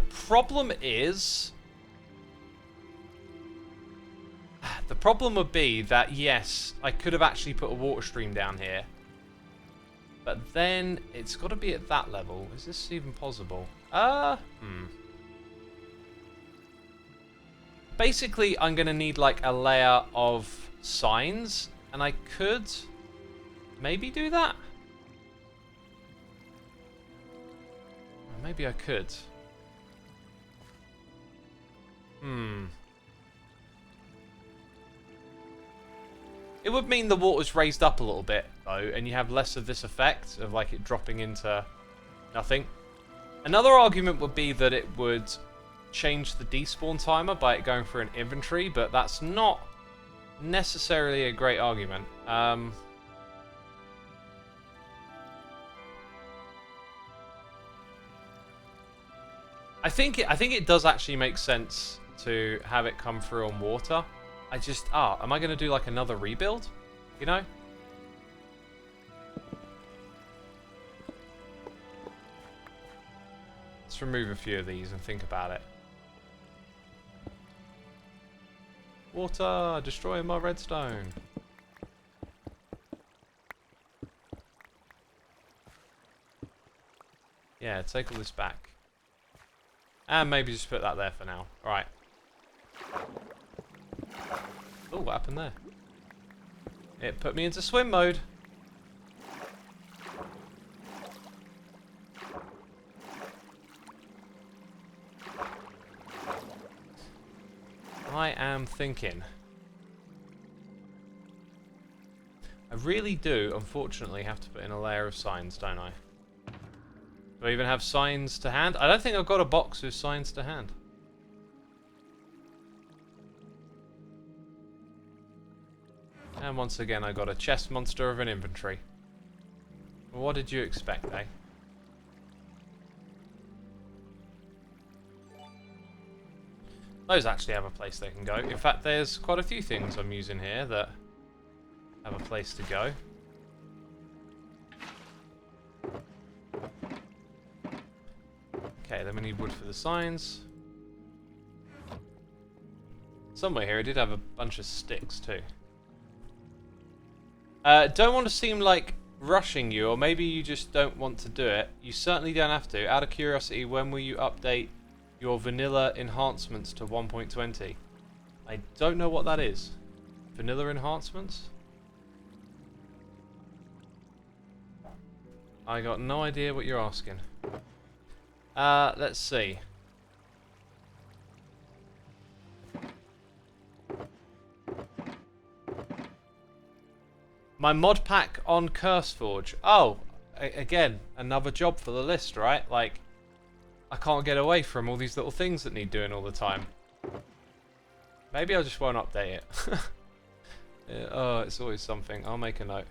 problem is... The problem would be that, yes, I could have actually put a water stream down here. But then it's got to be at that level. Is this even possible? Basically, I'm going to need like a layer of signs. And I could maybe do that. Maybe I could. It would mean the water's raised up a little bit, though, and you have less of this effect of like it dropping into nothing. Another argument would be that it would change the despawn timer by it going through an inventory, but that's not necessarily a great argument. I think it does actually make sense to have it come through on water. I just am I going to do like another rebuild? You know? Let's remove a few of these and think about it. Water, destroying my redstone. Yeah, take all this back. And maybe just put that there for now. Right. Oh, what happened there? It put me into swim mode. I am thinking. I really do, unfortunately, have to put in a layer of signs, don't I? Do I even have signs to hand? I don't think I've got a box with signs to hand. And once again, I got a chest monster of an inventory. What did you expect, eh? Those actually have a place they can go. In fact, there's quite a few things I'm using here that have a place to go. Okay, then we need wood for the signs. Somewhere here I did have a bunch of sticks too. Don't want to seem like rushing you, or maybe you just don't want to do it. You certainly don't have to. Out of curiosity, when will you update your vanilla enhancements to 1.20? I don't know what that is. Vanilla enhancements? I got no idea what you're asking. Let's see. My mod pack on CurseForge. Oh, again, another job for the list, right? Like, I can't get away from all these little things that need doing all the time. Maybe I just won't update it. Yeah, oh, it's always something. I'll make a note.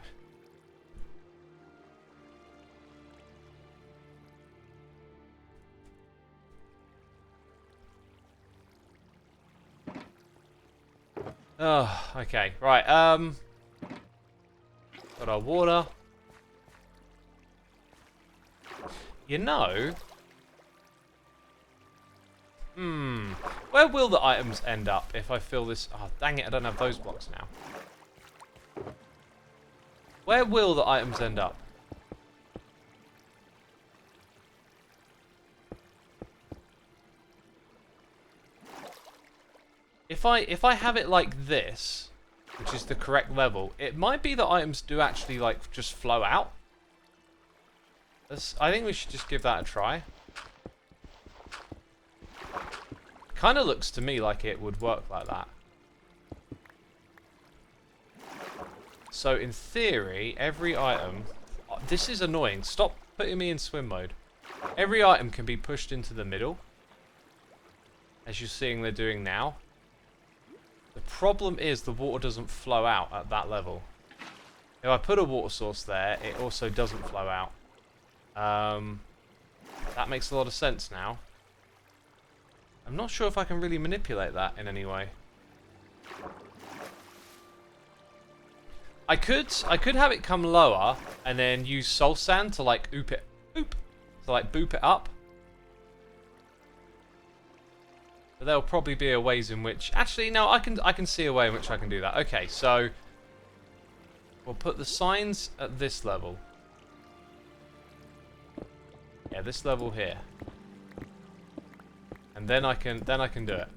Oh, okay. Right, got our water. You know... where will the items end up if I fill this... Oh, dang it, I don't have those blocks now. Where will the items end up? If I have it like this, which is the correct level, it might be that items do actually like just flow out. I think we should just give that a try. Kind of looks to me like it would work like that. So in theory, every item... Oh, this is annoying. Stop putting me in swim mode. Every item can be pushed into the middle, as you're seeing they're doing now. The problem is the water doesn't flow out at that level. If I put a water source there, it also doesn't flow out. That makes a lot of sense now. I'm not sure if I can really manipulate that in any way. I could have it come lower and then use soul sand to like boop it up. But there'll probably be a ways in which... Actually, no, I can see a way in which I can do that. Okay, so... We'll put the signs at this level. Yeah, this level here. And then I can do it.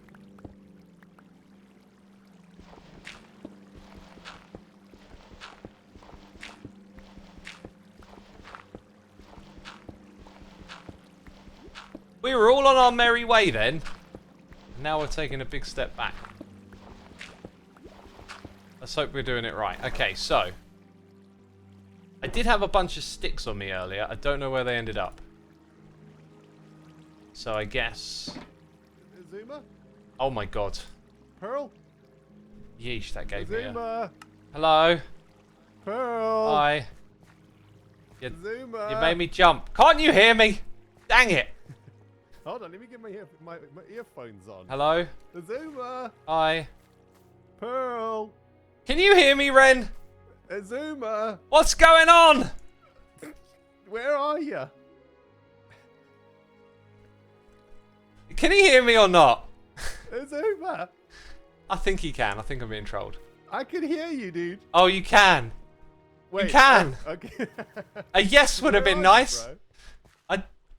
We were all on our merry way then. Now we're taking a big step back. Let's hope we're doing it right. Okay, so. I did have a bunch of sticks on me earlier. I don't know where they ended up. So I guess... Xisuma? Oh my god. Pearl? Yeesh, that gave me Xisuma? a... Hello? Pearl? Hi. Xisuma? You made me jump. Can't you hear me? Dang it. Hold on, let me get my earphones on. Hello? Xisuma? Hi. Pearl? Can you hear me, Ren? Xisuma? What's going on? Where are you? Can he hear me or not? Xisuma? I think he can. I think I'm being trolled. I can hear you, dude. Oh, you can. Wait, you can. Okay. A yes would have been Where are you, nice. bro?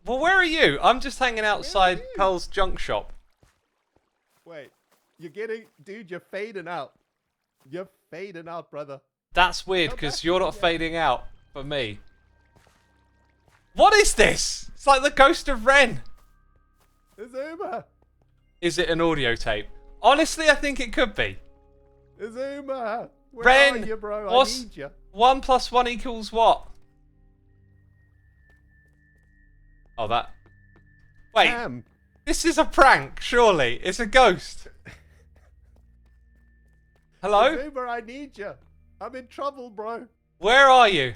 Well, where are you? I'm just hanging outside Pearl's junk shop. Wait, dude, you're fading out. You're fading out, brother. That's weird Come because back you're not again. fading out for me. What is this? It's like the ghost of Ren. Xisuma? Is it an audio tape? Honestly, I think it could be. Xisuma? Where Ren, are you, bro? what's- I need you. 1 + 1 = what? Oh, that... Wait, Damn. this is a prank, surely. It's a ghost. Hello? Xisuma, I need you. I'm in trouble, bro. Where are you?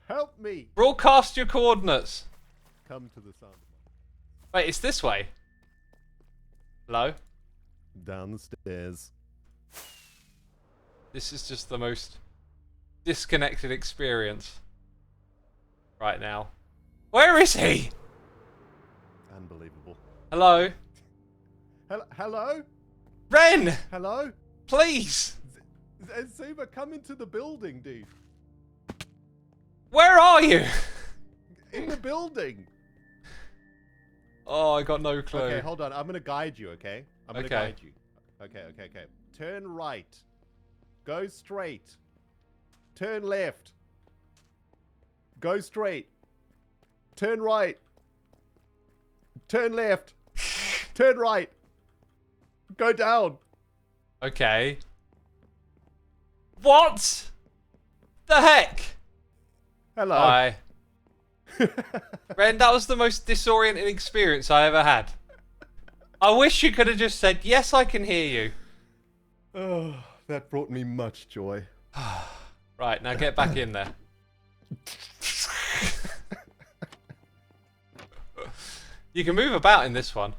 Help me. Broadcast your coordinates. Come to the sun. Wait, it's this way. Hello? Down the stairs. This is just the most disconnected experience right now. Where is he? Unbelievable. Hello? Hello? Ren! Hello? Please! Xisuma, come into the building, dude. Where are you? In the building. Oh, I got no clue. Okay, hold on. I'm going to guide you, okay? I'm going to Okay. guide you. Okay. Turn right. Go straight. Turn left. Go straight. Turn right. Turn left. Turn right. Go down. Okay. What? The heck? Hello. Hi. Ren, that was the most disorienting experience I ever had. I wish you could have just said, yes, I can hear you. Oh, that brought me much joy. Right, now get back in there. You can move about in this one.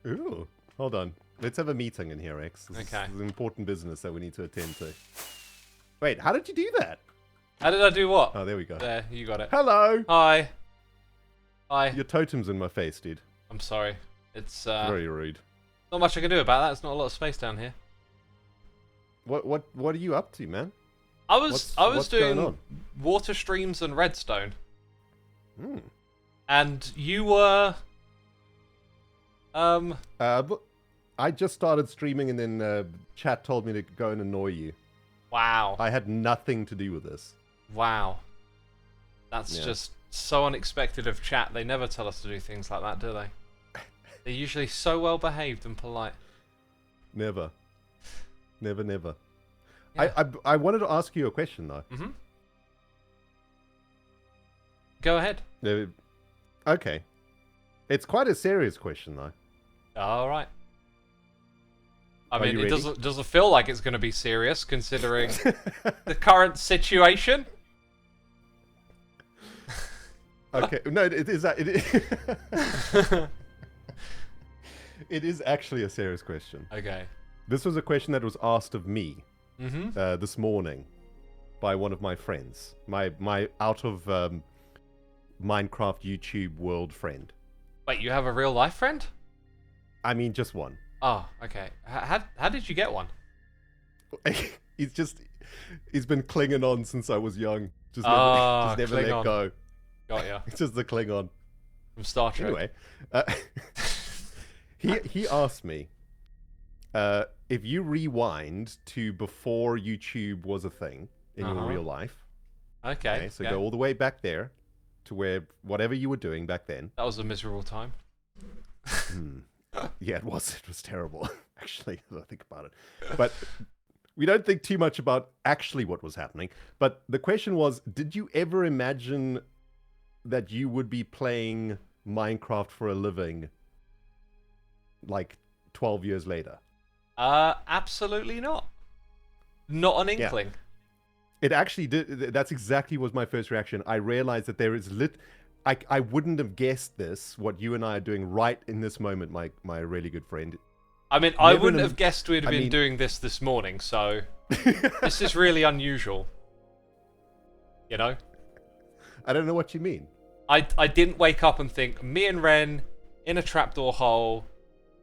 Ooh. Hold on. Let's have a meeting in here, X. This Okay. is important business that we need to attend to. Wait, how did you do that? How did I do what? Oh, there we go. There, you got it. Hello. Hi. Hi. Your totem's in my face, dude. I'm sorry. It's Very rude. not much I can do about that. There's not a lot of space down here. What are you up to, man? I was what's going doing on? water streams and redstone, Hmm. and you were I just started streaming, and then chat told me to go and annoy you. wow. I had nothing to do with this. Wow. That's Yeah. just so unexpected of chat. They never tell us to do things like that, do they? They're usually so well behaved and polite. Never. Never. Yeah. I wanted to ask you a question, though. Mm-hmm. Go ahead. Okay. It's quite a serious question, though. All right. I Are mean, you it ready? doesn't feel like it's going to be serious considering the current situation. Okay. No, it is. It is actually a serious question. Okay. This was a question that was asked of me Mm-hmm. this morning by one of my friends, my out of Minecraft YouTube world friend. Wait, you have a real life friend? I mean, just one. Oh, okay. How did you get one? He's been clinging on since I was young. Just Ah, never let Klingon. go. Got ya. It's just the Klingon. From Star Trek. Anyway, he asked me if you rewind to before YouTube was a thing in your real life. Okay. So go all the way back there to where whatever you were doing back then. That was a miserable time. Yeah, it was. It was terrible, actually, as I think about it. But we don't think too much about actually what was happening. But the question was, did you ever imagine that you would be playing Minecraft for a living like 12 years later? Absolutely not. Not an inkling. Yeah. It actually did. That's exactly was my first reaction. I realized that there is I wouldn't have guessed this, what you and I are doing right in this moment, my really good friend. I mean, I wouldn't have guessed we'd have been doing this morning, so this is really unusual. You know? I don't know what you mean. I didn't wake up and think, me and Ren in a trapdoor hole,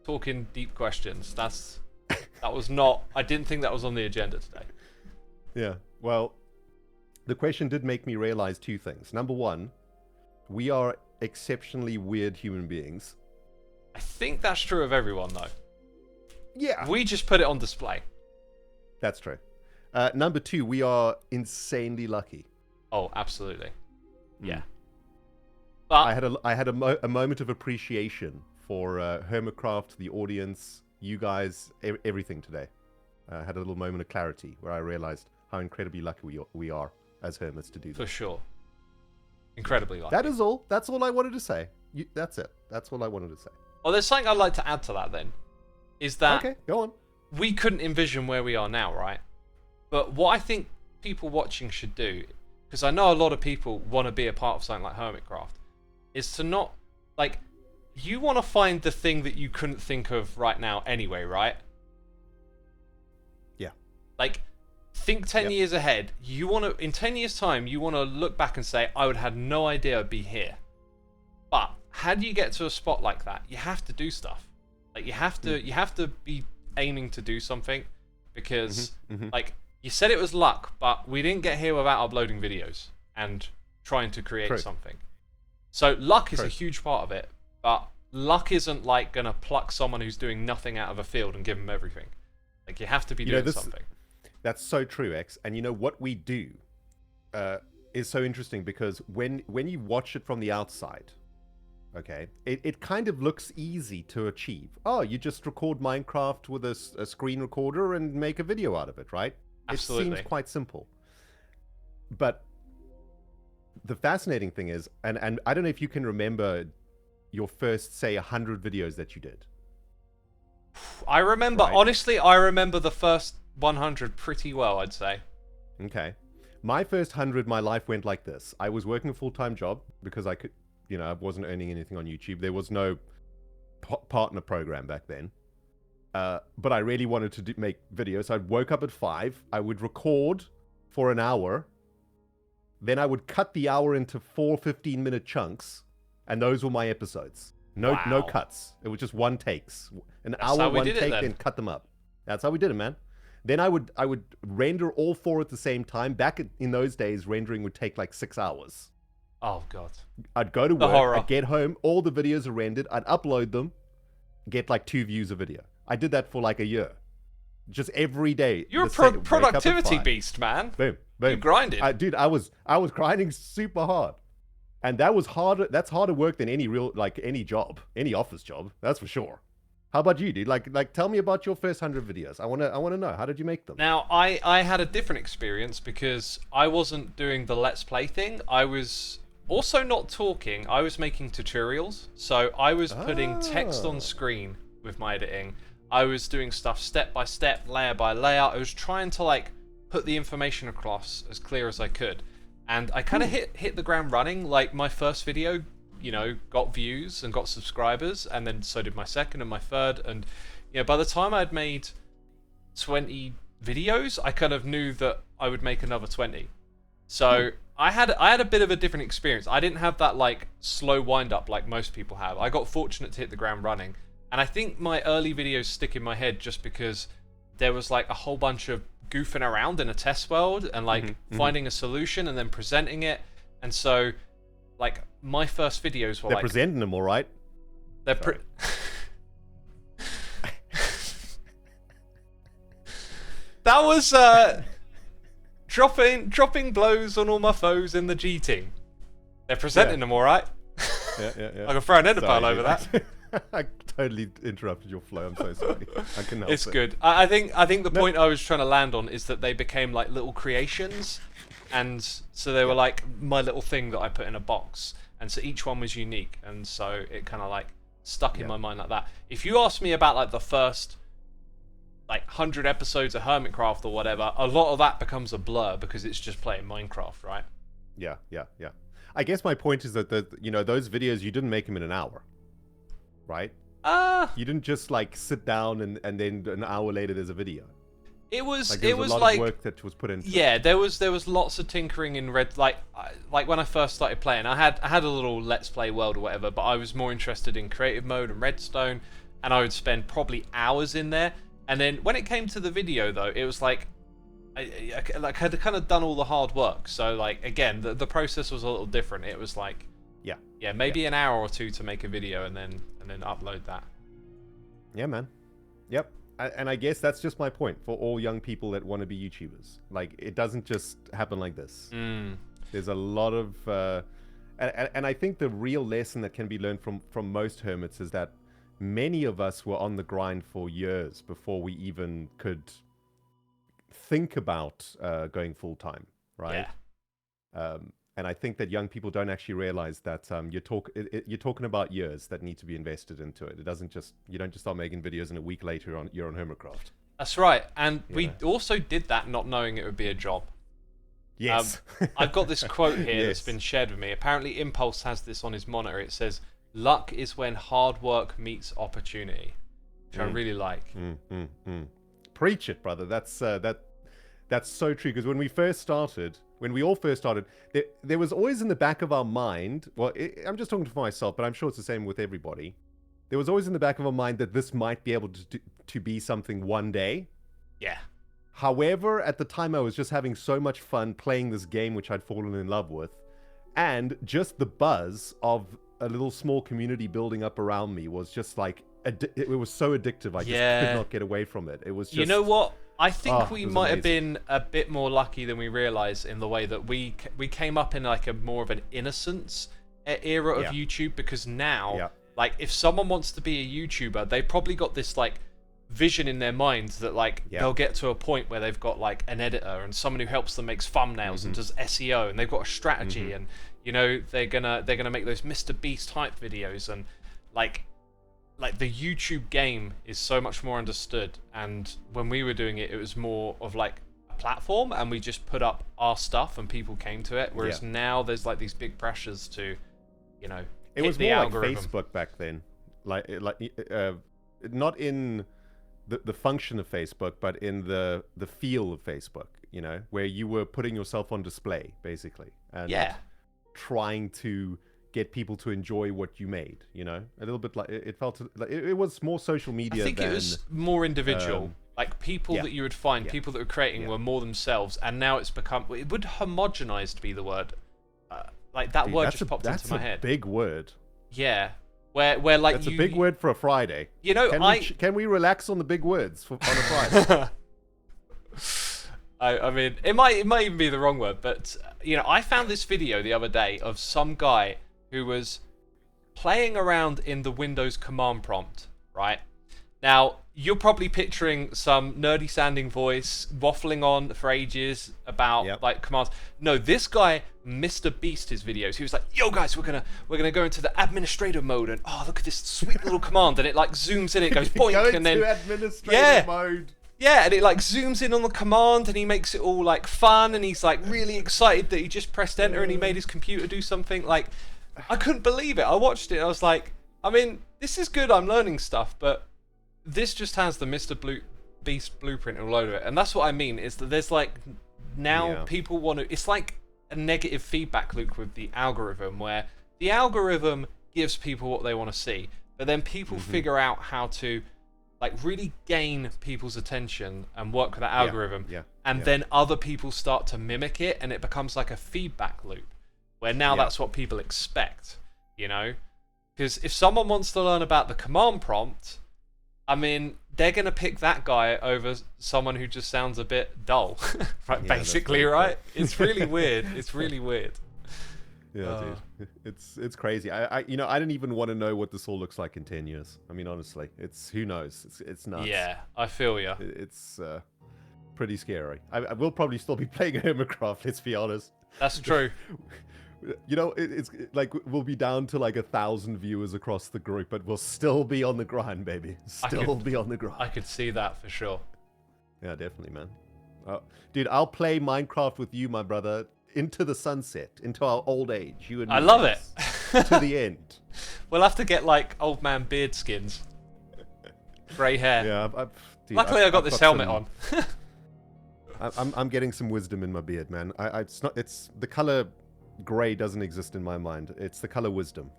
talking deep questions. That was not, I didn't think that was on the agenda today. Yeah, well, the question did make me realize two things. Number one, we are exceptionally weird human beings. I think that's true of everyone, though. Yeah. We just put it on display. That's true. Number two, we are insanely lucky. Oh, absolutely. Yeah. But I had a moment of appreciation for Hermitcraft, the audience, you guys, everything today. I had a little moment of clarity where I realized how incredibly lucky we are as hermits to do this. For sure. Incredibly lucky. That is all. That's all I wanted to say. That's it. That's all I wanted to say. Well, there's something I'd like to add to that then. Is that okay, go on. We couldn't envision where we are now, right? But what I think people watching should do, because I know a lot of people want to be a part of something like Hermitcraft, is to not, like, you want to find the thing that you couldn't think of right now anyway, right? Yeah. Like, think 10 years ahead. You want to, in 10 years' time, you want to look back and say, I would have no idea I'd be here. But how do you get to a spot like that? You have to do stuff. Like, you have to be aiming to do something, because like, you said it was luck, but we didn't get here without uploading videos and trying to create something. So luck is a huge part of it, but luck isn't like gonna pluck someone who's doing nothing out of a field and give them everything. Like, you have to be doing something. That's so true, X. And you know what we do is so interesting, because when you watch it from the outside, okay, it kind of looks easy to achieve. Oh, you just record Minecraft with a screen recorder and make a video out of it, right? Absolutely. It seems quite simple. But the fascinating thing is, and I don't know if you can remember your first, say, 100 videos that you did. I remember, honestly, I remember the first 100 pretty well, I'd say. Okay. My first 100, my life went like this. I was working a full-time job because I could, you know, I wasn't earning anything on YouTube. There was no partner program back then. But I really wanted to make videos. So I woke up at 5. I would record for an hour. Then I would cut the hour into 4 15-minute chunks. And those were my episodes. No cuts. It was just one takes. An hour, one take, then cut them up. That's how we did it, man. Then I would render all 4 at the same time. Back in those days, rendering would take like 6 hours. Oh, God. I'd go to work, I'd get home, all the videos are rendered, I'd upload them, get like 2 views a video. I did that for like a year. Just every day. You're a productivity beast, man. Boom, boom. You grinded. Dude, I was grinding super hard. And that was harder, that's harder work than any any job, any office job, that's for sure. How about you, dude? Like tell me about your first 100 videos. I want to know, how did you make them? Now, I had a different experience because I wasn't doing the Let's Play thing. I was also not talking. I was making tutorials. So I was putting text on screen with my editing. I was doing stuff step by step, layer by layer. I was trying to like put the information across as clear as I could. And I kind of hit the ground running. Like, my first video, you know, got views and got subscribers, and then so did my second and my third. And, you know, by the time I'd made 20 videos, I kind of knew that I would make another 20. So I had a bit of a different experience. I didn't have that like slow wind up like most people have. I got fortunate to hit the ground running, And I think my early videos stick in my head just because there was like a whole bunch of goofing around in a test world and like finding a solution and then presenting it. And so like my first videos were They're like presenting them all right. they're that was dropping blows on all my foes in the G team. They're presenting them all right. Yeah. I can throw an Enderpearl over that. I totally interrupted your flow. I'm so sorry. I can help It's it. good. I think the point I was trying to land on is that they became like little creations, and so they were like my little thing that I put in a box, and so each one was unique, and so it kind of like stuck in my mind like that. If you ask me about like the first like 100 episodes of Hermitcraft or whatever, a lot of that becomes a blur because it's just playing Minecraft, right? Yeah. I guess my point is that those videos, you didn't make them in an hour, right? You didn't just like sit down and then an hour later there's a video. It was like, it was a lot like of work that was put into yeah, it. there was lots of tinkering in Red, like when I first started playing, I had a little Let's Play world or whatever, but I was more interested in creative mode and redstone, and I would spend probably hours in there. And then when it came to the video though, it was like I had kind of done all the hard work. So like again, the process was a little different. It was like maybe an hour or two to make a video and then upload that. Yeah, man. Yep. And I guess that's just my point for all young people that want to be YouTubers. Like, it doesn't just happen like this. There's a lot of and I think the real lesson that can be learned from most hermits is that many of us were on the grind for years before we even could think about going full time, right? Yeah. And I think that young people don't actually realize that you're talking about years that need to be invested into it. It doesn't just, you don't just start making videos and a week later you're on Hermitcraft. That's right. And we also did that not knowing it would be a job. Yes. I've got this quote here that's been shared with me. Apparently Impulse has this on his monitor. It says, "Luck is when hard work meets opportunity," which I really like. Preach it, brother. That's so true. Because when we all first started, there was always in the back of our mind, well, I'm just talking for myself, but I'm sure it's the same with everybody. There was always in the back of our mind that this might be able to be something one day. Yeah. However, at the time, I was just having so much fun playing this game, which I'd fallen in love with. And just the buzz of a little small community building up around me was just like, it was so addictive. I just could not get away from it. It was just... You know what? I think we might have amazing. been a bit more lucky than we realised in the way that we came up in like a more of an innocence era of YouTube, because now, like, if someone wants to be a YouTuber, they probably got this like vision in their minds that like they'll get to a point where they've got like an editor and someone who helps them makes thumbnails and does SEO, and they've got a strategy, and you know they're gonna make those Mr. Beast type videos, and like the YouTube game is so much more understood. And when we were doing it, it was more of like a platform, and we just put up our stuff and people came to it. Whereas now there's like these big pressures to, you know, it was more like Facebook back then, like not in the function of Facebook, but in the feel of Facebook. You know, where you were putting yourself on display basically, and trying to get people to enjoy what you made, you know, a little bit like it felt like it was more social media. I think it was more individual, like people that you would find, people that were creating were more themselves, and now it's become, it would homogenize to be the word, like that word just popped into my head. That's a big word. Yeah, where like that's a big word for a Friday. You know, can we relax on the big words on a Friday? I mean, it might even be the wrong word, but you know, I found this video the other day of some guy who was playing around in the Windows command prompt, right? Now, you're probably picturing some nerdy sounding voice waffling on for ages about like commands. No, this guy Mr. Beast his videos. He was like, "Yo guys, we're gonna go into the administrator mode, and oh, look at this sweet little command," and it like zooms in, it goes boink, and then administrator mode. Yeah, and it like zooms in on the command, and he makes it all like fun, and he's like really excited that he just pressed enter and he made his computer do something. Like, I couldn't believe it. I watched it and I was like, I mean, this is good, I'm learning stuff, but this just has the Mr. Beast blueprint all over it. And that's what I mean, is that there's like, now people want to, it's like a negative feedback loop with the algorithm, where the algorithm gives people what they want to see, but then people figure out how to like really gain people's attention and work with that algorithm, and then other people start to mimic it, and it becomes like a feedback loop where now that's what people expect, you know? Because if someone wants to learn about the command prompt, I mean, they're going to pick that guy over someone who just sounds a bit dull, right? Basically, right? It's really weird. It's really weird. Yeah, dude. It's crazy. I don't even want to know what this all looks like in 10 years. I mean, honestly, who knows? It's nuts. Yeah, I feel ya. It's pretty scary. I will probably still be playing Hermitcraft, let's be honest. That's true. You know, it's like we'll be down to like 1,000 viewers across the group, but we'll still be on the grind, baby. Be on the grind. I could see that for sure. Yeah, definitely, man. Dude, I'll play Minecraft with you, my brother, into the sunset, into our old age. You and me. I love it. To the end. We'll have to get like old man beard skins. Grey hair. Yeah, dude, Luckily, I got this helmet on. I'm getting some wisdom in my beard, man. It's the color grey doesn't exist in my mind. It's the color wisdom.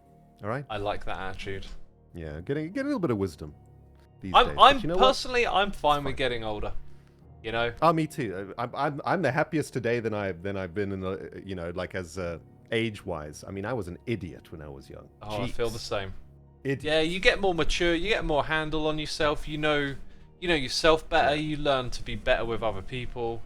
All right. I like that attitude. Yeah, getting a little bit of wisdom these days. I'm you know personally, I'm fine with getting older. You know. Oh, me too. I'm the happiest today than I've been in the, you know, like as age wise. I mean, I was an idiot when I was young. Oh, Jeez. I feel the same. Idiot. Yeah, you get more mature. You get more handle on yourself. You know yourself better. You learn to be better with other people.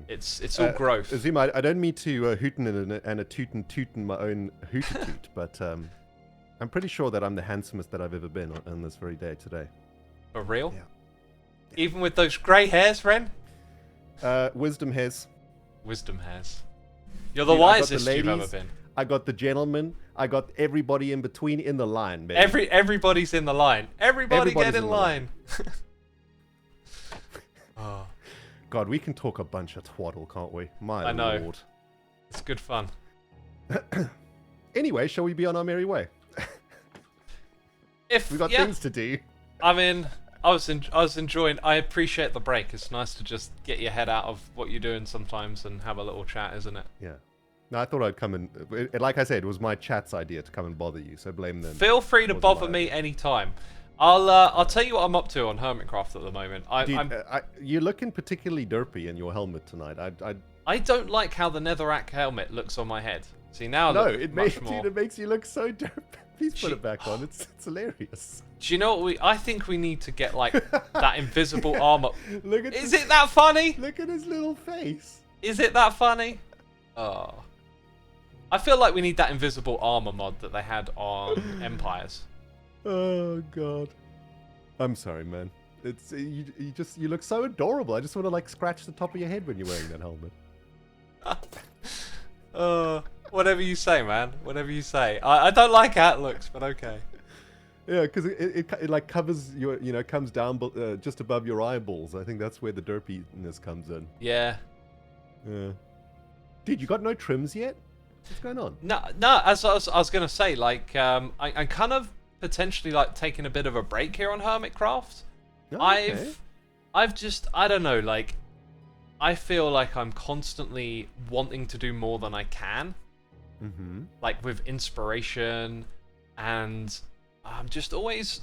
It's all growth. Xisuma, I don't mean to hooten and a tootin' my own hoot-a-toot, but I'm pretty sure that I'm the handsomest that I've ever been on this very day today. For real? Yeah. Even with those grey hairs, Ren? Wisdom hairs. Wisdom hairs. You're the wisest you've ever been. I got the gentlemen. I got everybody in between in the line, baby. Everybody's in the line. Everybody get in line. Oh. God, we can talk a bunch of twaddle, can't we? I know. Lord. It's good fun. Anyway, shall we be on our merry way? We've got things to do. I mean, I was enjoying. I appreciate the break. It's nice to just get your head out of what you're doing sometimes and have a little chat, isn't it? Yeah. No, I thought I'd come and, like I said, it was my chat's idea to come and bother you, so blame them. Feel free to bother me anytime. I'll tell you what I'm up to on Hermitcraft at the moment. You're looking particularly derpy in your helmet tonight. I don't like how the netherrack helmet looks on my head. See now, it makes you look so derpy. Please put it back on. It's hilarious. Do you know what I think we need to get like that invisible armor. Is it it that funny? Look at his little face. Is it that funny? Oh. I feel like we need that invisible armor mod that they had on Empires. Oh God. I'm sorry, man. It's you look so adorable. I just want to like scratch the top of your head when you're wearing that helmet. Whatever you say, man. Whatever you say. I don't like how it looks, but okay. Yeah, because it like covers your, comes down just above your eyeballs. I think that's where the derpiness comes in. Yeah. Yeah. Dude, you got no trims yet? What's going on? No. As I was gonna say, like, I'm kind of potentially like taking a bit of a break here on Hermitcraft. Oh, okay. I've just, I don't know, like, I feel like I'm constantly wanting to do more than I can. Mm-hmm. Like with inspiration, and I'm just always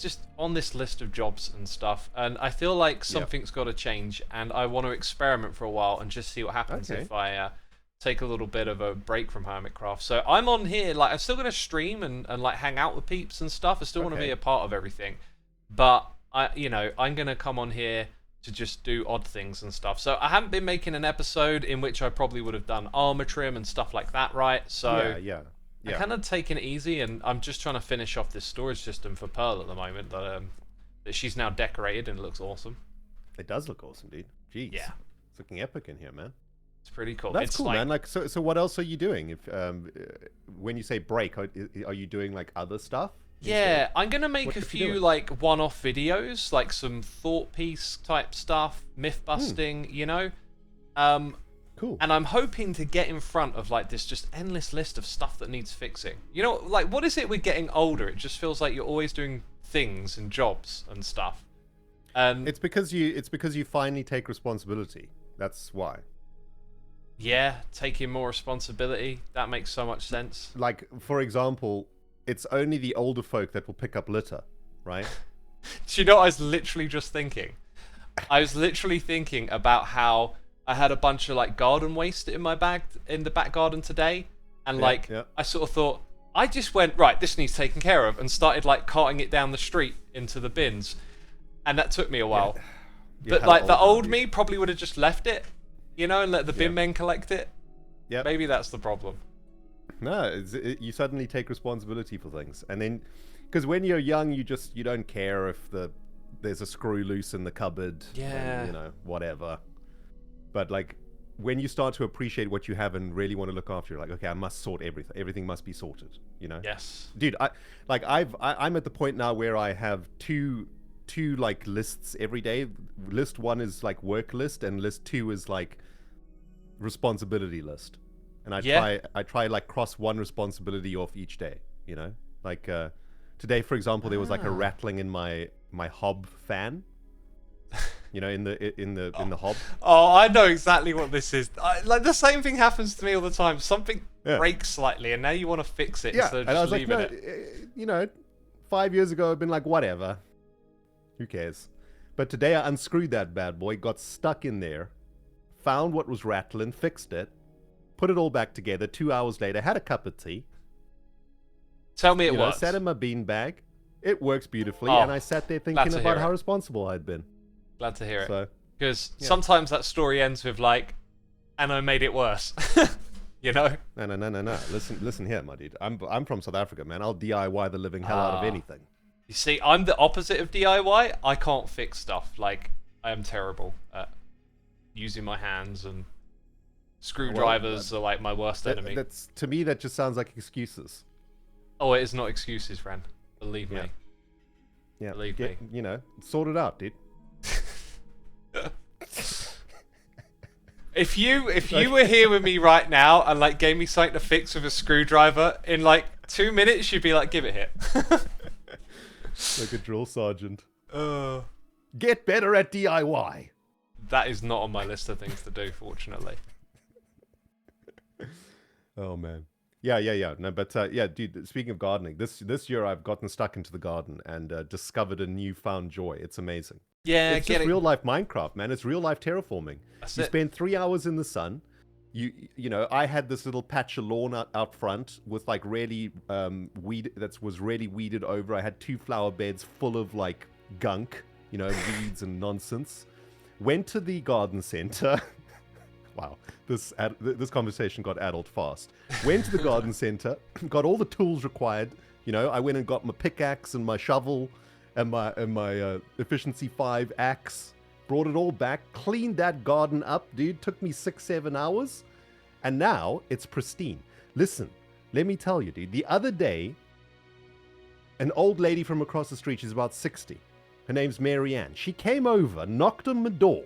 just on this list of jobs and stuff, and I feel like something's got to change, and I want to experiment for a while and just see what happens if I take a little bit of a break from Hermitcraft. So I'm on here, like, I'm still going to stream and like hang out with peeps and stuff. I still want to be a part of everything, but I'm going to come on here to just do odd things and stuff. So I haven't been making an episode in which I probably would have done armor trim and stuff like that, right? So yeah. I'm kind of taking it easy, and I'm just trying to finish off this storage system for Pearl at the moment that she's now decorated, and it looks awesome. It does look awesome, dude. Jeez. Yeah. It's looking epic in here, man. It's pretty cool. That's cool, man. Like, so what else are you doing? If when you say break, are you doing like other stuff? Yeah, I'm gonna make a few like one-off videos, like some thought piece type stuff, myth busting, Cool. And I'm hoping to get in front of like this just endless list of stuff that needs fixing. Like, what is it with getting older? It just feels like you're always doing things and jobs and stuff. And it's because you finally take responsibility. That's why. Yeah, taking more responsibility. That makes so much sense. Like, for example, it's only the older folk that will pick up litter, right? Do you know what I was literally just thinking? I was literally thinking about how I had a bunch of like garden waste in my bag in the back garden today, and I sort of thought, I just went, right, this needs taken care of, and started like carting it down the street into the bins, and that took me a while. But like the old me probably would have just left it, you know, and let the bin men collect it. Yeah, maybe that's the problem. No, you suddenly take responsibility for things, and then because when you're young, you don't care if there's a screw loose in the cupboard. Yeah, and, you know, whatever. But like when you start to appreciate what you have and really want to look after, you're like, okay, I must sort everything. Everything must be sorted. You know. Yes. Dude, I'm at the point now where I have two like lists every day. List 1 is like work list, and list 2 is like responsibility list. And I try like cross one responsibility off each day, you know? Like today, for example, there was like a rattling in my hob fan. You know, in the hob. Oh, I know exactly what this is. Like the same thing happens to me all the time. Something breaks slightly, and now you want to fix it instead of just leaving it. You know, 5 years ago, I've been like, whatever. Who cares? But today I unscrewed that bad boy, got stuck in there, found what was rattling, fixed it, put it all back together. 2 hours later, had a cup of tea. Tell me it works. Sat in my bean bag. It works beautifully, and I sat there thinking about how responsible I'd been. Glad to hear it. Because sometimes that story ends with like, and I made it worse. You know? No. Listen here, my dude. I'm from South Africa, man. I'll DIY the living hell out of anything. You see, I'm the opposite of DIY. I can't fix stuff. Like, I am terrible at using my hands, and screwdrivers are like my worst enemy. To me, that just sounds like excuses. Oh, it is not excuses, friend. Believe me. Yeah. Believe me. You know, sort it out, dude. If you were here with me right now and like gave me something to fix with a screwdriver, in like 2 minutes you'd be like, give it here. Like a drill sergeant. Get better at DIY. That is not on my list of things to do, fortunately. Oh man. Yeah. No, but dude, speaking of gardening, this year I've gotten stuck into the garden and discovered a newfound joy. It's amazing. Yeah, it's just real life Minecraft, man. It's real life terraforming. You spend 3 hours in the sun. You know, I had this little patch of lawn out front with like really was really weeded over. I had 2 flower beds full of like gunk, you know, weeds and nonsense. Went to the garden center. Wow, this conversation got adult fast. Went to the garden center, got all the tools required. You know, I went and got my pickaxe and my shovel and my efficiency 5 axe. Brought it all back, cleaned that garden up, dude. Took me 6-7 hours, and now it's pristine. Listen, let me tell you, dude. The other day, an old lady from across the street, she's about 60. Her name's Mary Ann. She came over, knocked on my door,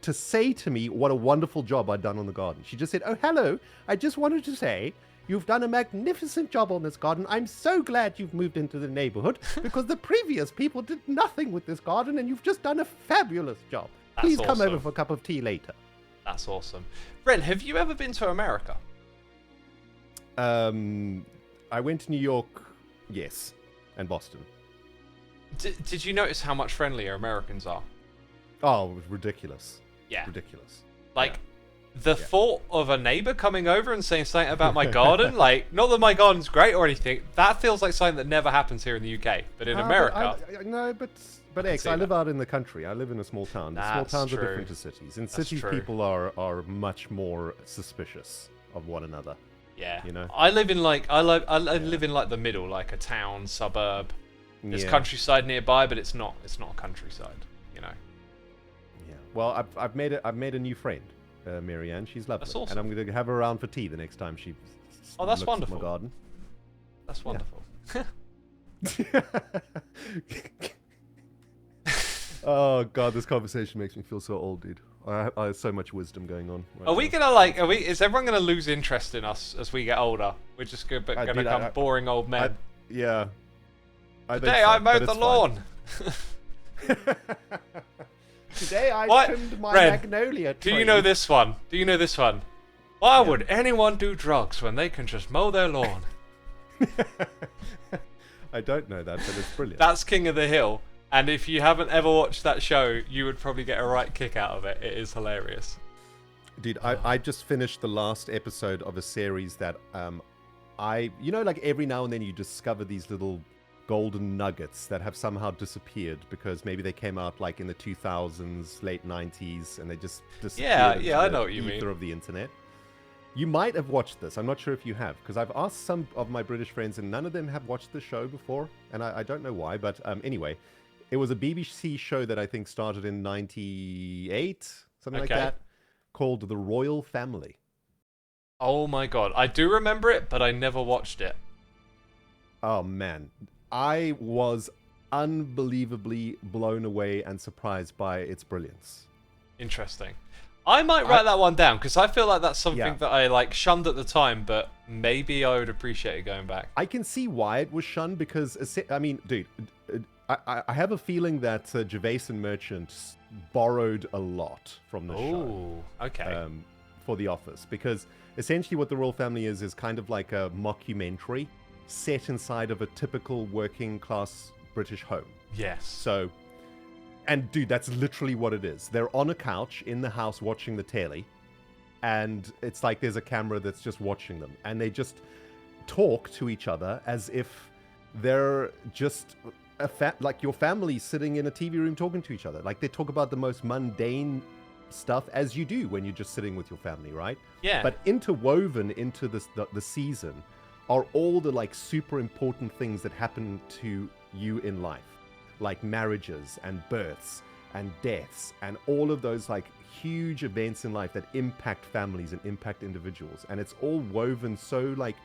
to say to me what a wonderful job I'd done on the garden. She just said, "Oh, hello. I just wanted to say you've done a magnificent job on this garden. I'm so glad you've moved into the neighborhood because the previous people did nothing with this garden and you've just done a fabulous job. Please come over for a cup of tea later." That's awesome. Brent, have you ever been to America? I went to New York, yes, and Boston. Did you notice how much friendlier Americans are? Oh, it was ridiculous. Yeah. Ridiculous. Like, the thought of a neighbor coming over and saying something about my garden, like, not that my garden's great or anything, that feels like something that never happens here in the UK. But in America... No, but X, I live out in the country. I live in a small town. Small towns are different to cities. In cities, people are much more suspicious of one another. Yeah. You know? I live in, like, I live in, like, the middle, like a town, suburb. There's countryside nearby, but it's not countryside, you know? Yeah. Well, I've made a new friend. Mary Ann, she's lovely. That's awesome. And I'm going to have her around for tea the next time she that's looks wonderful. at my garden. That's wonderful. Oh god, this conversation makes me feel so old, dude. I have so much wisdom going on. Are we gonna is everyone gonna lose interest in us as we get older? We're just gonna become boring old men. Today I mowed the lawn. Today I trimmed my magnolia tree. Do you know this one? Why would anyone do drugs when they can just mow their lawn? I don't know that, but it's brilliant. That's King of the Hill. And if you haven't ever watched that show, you would probably get a right kick out of it. It is hilarious. Dude, I just finished the last episode of a series that like every now and then you discover these little golden nuggets that have somehow disappeared because maybe they came out like in the 2000s, late 90s, and they just disappeared. Yeah, I know what you mean. Of the internet. You might have watched this. I'm not sure if you have, because I've asked some of my British friends, and none of them have watched the show before, and I don't know why. But anyway, it was a BBC show that I think started in '98, something like that, called The Royal Family. Oh my god, I do remember it, but I never watched it. Oh man, I was unbelievably blown away and surprised by its brilliance. Interesting. I might write that one down because I feel like that's something that I like shunned at the time, but maybe I would appreciate it going back. I can see why it was shunned because, I mean, dude, I have a feeling that Gervais and Merchant borrowed a lot from the show. Okay. For The Office, because essentially what The Royal Family is kind of like a mockumentary set inside of a typical working class British home. Yes. So, and dude, that's literally what it is. They're on a couch in the house watching the telly, and it's like there's a camera that's just watching them, and they just talk to each other as if they're just like your family sitting in a TV room talking to each other. Like they talk about the most mundane stuff as you do when you're just sitting with your family, right? Yeah. But interwoven into the season are all the like super important things that happen to you in life, like marriages and births and deaths and all of those like huge events in life that impact families and impact individuals. And it's all woven so like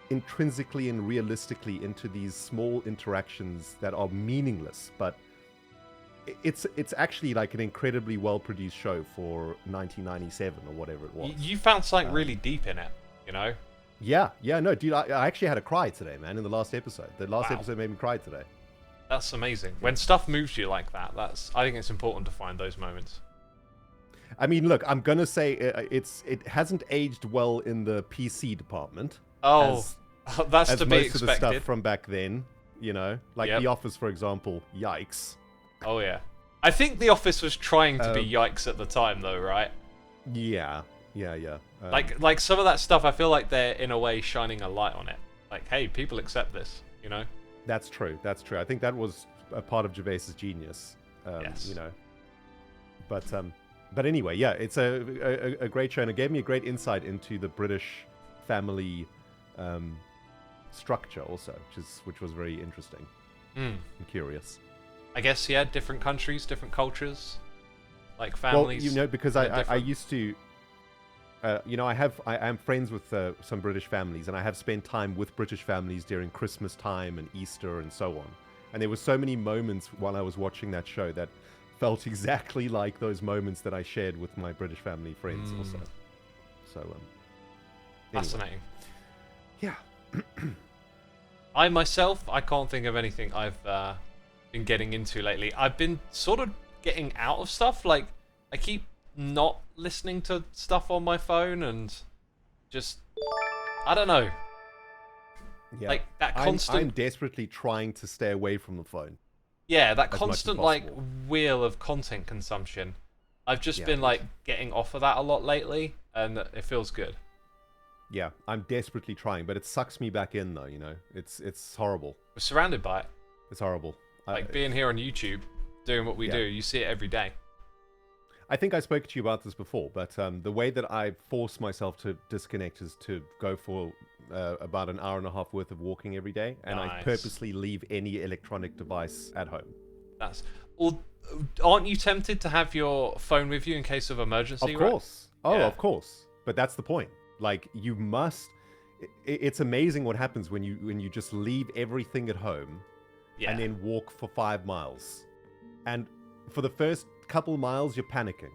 intrinsically and realistically into these small interactions that are meaningless, but it's actually like an incredibly well-produced show for 1997 or whatever it was. You found something really deep in it, you know? Yeah, no, dude, I actually had a cry today, man, in the last episode. The last episode made me cry today. That's amazing. When stuff moves you like that, I think it's important to find those moments. I mean, look, I'm gonna say it hasn't aged well in the PC department. Oh, that's to be expected. Most of the stuff from back then, you know, like The Office, for example. Yikes. Oh yeah, I think The Office was trying to be yikes at the time, though, right? Yeah. Like some of that stuff, I feel like they're in a way shining a light on it. Like, hey, people accept this, you know? That's true. I think that was a part of Gervais's genius. Yes. You know. But anyway, yeah, it's a great show, and it gave me a great insight into the British family structure also, which was very interesting and curious. I guess, yeah, different countries, different cultures, like families. Well, you know, because I used to, you know, I am friends with some British families, and I have spent time with British families during Christmas time and Easter and so on. And there were so many moments while I was watching that show that felt exactly like those moments that I shared with my British family friends also. So, anyway. Fascinating. Yeah. I myself, I can't think of anything I've been getting into lately. I've been sort of getting out of stuff. Like, I keep not listening to stuff on my phone and just, I don't know. Yeah. Like that constant. I'm desperately trying to stay away from the phone. Yeah, that constant like wheel of content consumption. I've just been like getting off of that a lot lately, and it feels good. Yeah, I'm desperately trying, but it sucks me back in though. You know, it's horrible. We're surrounded by it. It's horrible. Like being here on YouTube, doing what we do, you see it every day. I think I spoke to you about this before, but the way that I force myself to disconnect is to go for about an hour and a half worth of walking every day, and I purposely leave any electronic device at home. Aren't you tempted to have your phone with you in case of emergency? Of course. Right? Oh, of course. But that's the point. Like, you must. It's amazing what happens when you just leave everything at home, and then walk for 5 miles, and for the first couple miles you're panicking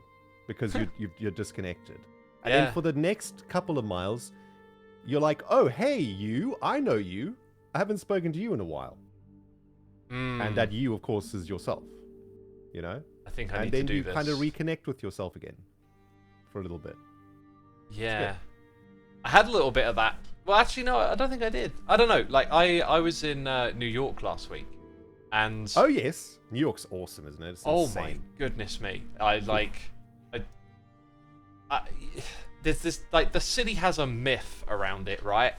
because you're disconnected, and then for the next couple of miles you're like, oh hey, I know you, I haven't spoken to you in a while. And that you of course is yourself, you know. I think I need to do this. And then you kind of reconnect with yourself again for a little bit. Yeah, I had a little bit of that Well, actually, no, I don't think I did. I don't know. Like, I was in New York last week, and Oh yes, New York's awesome, isn't it? It's oh insane. my goodness me, I there's this, like, the city has a myth around it, right?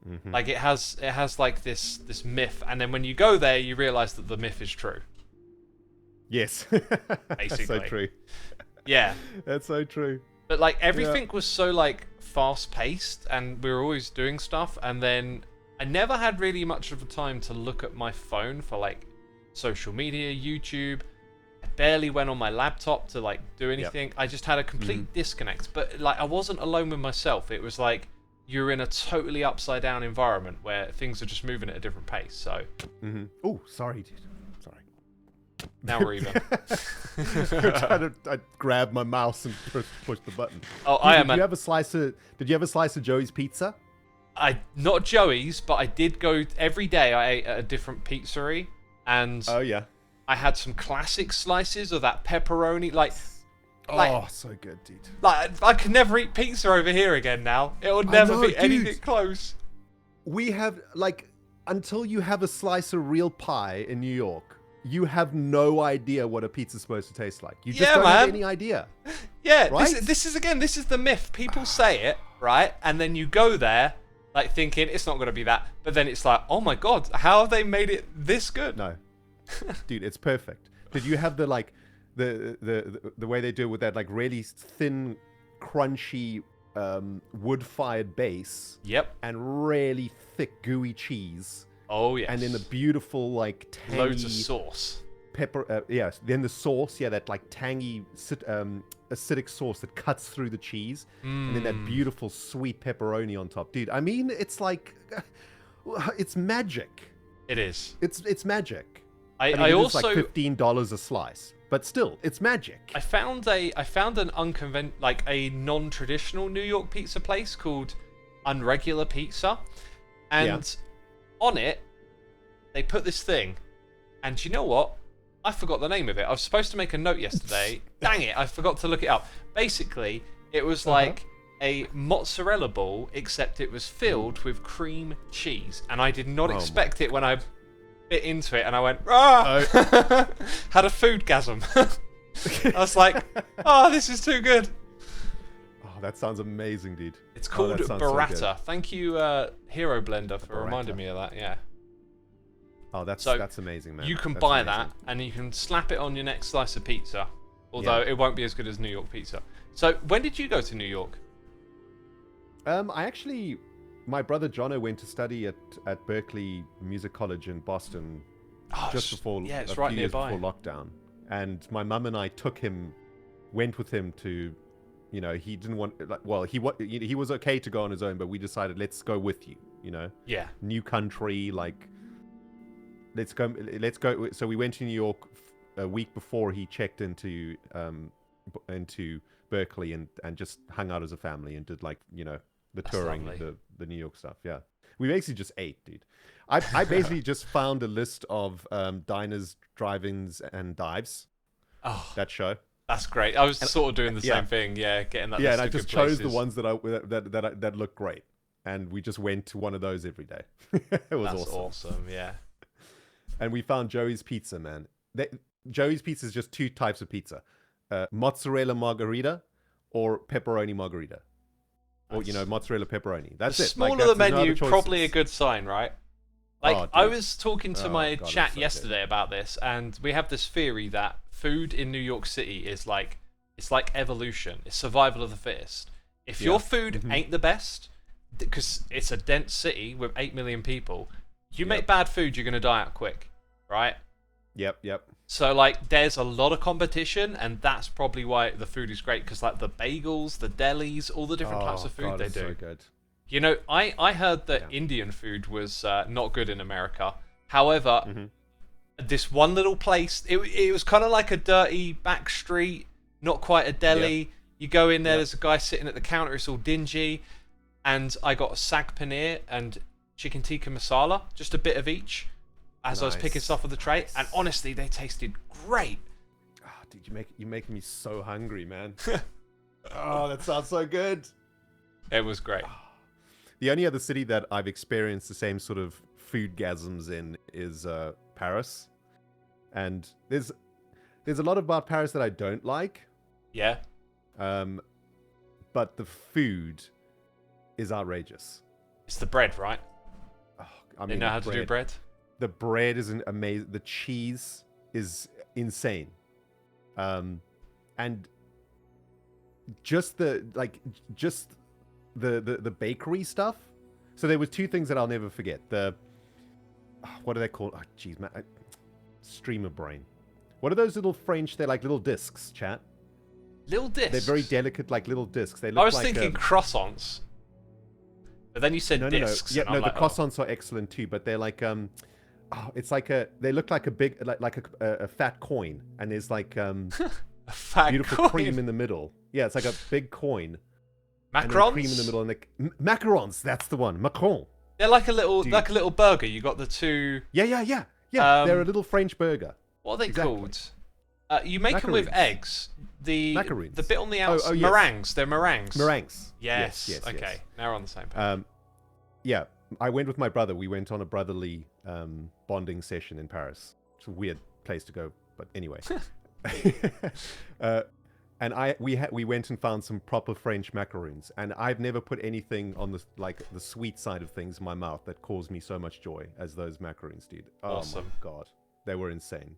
Mm-hmm. Like it has like this myth, and then when you go there, you realize that the myth is true. Yes, Basically, that's so true. Yeah. That's so true. But like everything was so like fast paced, and we were always doing stuff, and then I never had really much of a time to look at my phone for like social media, YouTube. I barely went on my laptop to like do anything. I just had a complete disconnect. But like I wasn't alone with myself. It was like you're in a totally upside down environment where things are just moving at a different pace. So Oh, sorry, dude. Sorry. now we're even. I grabbed my mouse and push the button. Oh, Dude, Did you have a slice of Joey's pizza? Not Joey's, but I did go every day. I ate at a different pizzeria, and Oh yeah. I had some classic slices of that pepperoni. Oh, so good, dude. Like I could never eat pizza over here again now. It would never be anything close. We have, like, until you have a slice of real pie in New York, you have no idea what a pizza's supposed to taste like. You just don't have any idea. Yeah, right? this is the myth. People say it, right? And then you go there, like, thinking it's not going to be that. But then it's like, oh my god, how have they made it this good? No. Dude, it's perfect. Did you have the, like, the way they do it with that, like, really thin, crunchy, wood-fired base? Yep. And really thick, gooey cheese. Oh, yes. And then the beautiful, like, tangy... Loads of sauce. Pepper, yes. Then the sauce, yeah, that, like, tangy, acidic sauce that cuts through the cheese. And then that beautiful, sweet pepperoni on top. Dude, I mean, it's like... It's magic. It is. It's magic. I mean, also... It's like $15 a slice. But still, it's magic. I found an a non-traditional New York pizza place called Unregular Pizza, and on it they put this thing, and you know what? I forgot the name of it. I was supposed to make a note yesterday. Dang it, I forgot to look it up. Basically, it was like a mozzarella ball, except it was filled with cream cheese, and I did not expect it when I bit into it, and I went, ah! Had a foodgasm. I was like, oh, this is too good. Oh, that sounds amazing, dude. It's called burrata. So thank you, Hero Blender, for reminding me of that. Yeah. Oh, that's amazing, man. You can buy that, and you can slap it on your next slice of pizza. Although it won't be as good as New York pizza. So, when did you go to New York? My brother Jono went to study at Berkeley Music College in Boston just before a few years before lockdown. And my mum and I went with him to, you know, he didn't want, he was okay to go on his own, but we decided, let's go with you, you know? Yeah. New country, like, let's go. So we went to New York a week before he checked into Berkeley and just hung out as a family and did, like, you know, the touring, the New York stuff. Yeah, we basically just ate, dude. I basically just found a list of diners, drive-ins, and dives. Oh, that show. That's great. I was sort of doing the same thing. Yeah, getting that. Yeah, list and I of just good chose places. the ones that looked great, and we just went to one of those every day. It was awesome. Yeah. And we found Joey's Pizza, man. Joey's Pizza is just two types of pizza: mozzarella margarita or pepperoni margarita. Or, you know, mozzarella pepperoni. That's it. Smaller the menu, probably a good sign, right? Like, I was talking to my chat yesterday about this, and we have this theory that food in New York City is like, it's like evolution. It's survival of the fittest. If your food ain't the best, because it's a dense city with 8 million people, you make bad food, you're going to die out quick, right? Yep. So, like, there's a lot of competition, and that's probably why the food is great, because, like, the bagels, the delis, all the different types of food they do. So good. You know, I heard that Indian food was not good in America. However, this one little place, it was kind of like a dirty back street, not quite a deli. Yep. You go in there, there's a guy sitting at the counter, it's all dingy, and I got a sag paneer and chicken tikka masala, just a bit of each, as I was picking stuff off the tray, and honestly, they tasted great. Oh, dude, you're making me so hungry, man. Oh, that sounds so good. It was great. The only other city that I've experienced the same sort of food gasms in is Paris, and there's a lot about Paris that I don't like. Yeah. But the food is outrageous. It's the bread, right? Oh, I They mean, know how to do bread. The bread is amazing. The cheese is insane. And just the bakery stuff. So there was two things that I'll never forget. What are they called? Oh, jeez, man. Streamer brain. What are those little French? They're like little discs, chat. Little discs? They're very delicate, like little discs. They look I was like, thinking croissants. But then you said no, discs. Yeah, and I'm the like, croissants are excellent too, but they're like it's like they look like a big like a fat coin, and there's like a fat beautiful coin. cream in the middle. Yeah, it's like a big coin. Macarons? And then cream in the middle, and macarons. That's the one. Macaron. They're like a little burger. You got the two. Yeah. They're a little French burger. What are they Exactly. called? You make them with eggs. The Macaroons. The bit on the outside. yes. Meringues. They're meringues. Meringues. Yes. Okay. Yes. Now we're on the same page. Yeah, I went with my brother. We went on a brotherly bonding session in Paris. It's a weird place to go, but anyway. And we went and found some proper French macaroons, and I've never put anything on the sweet side of things in my mouth that caused me so much joy as those macaroons did. Oh Awesome. my god, they were insane.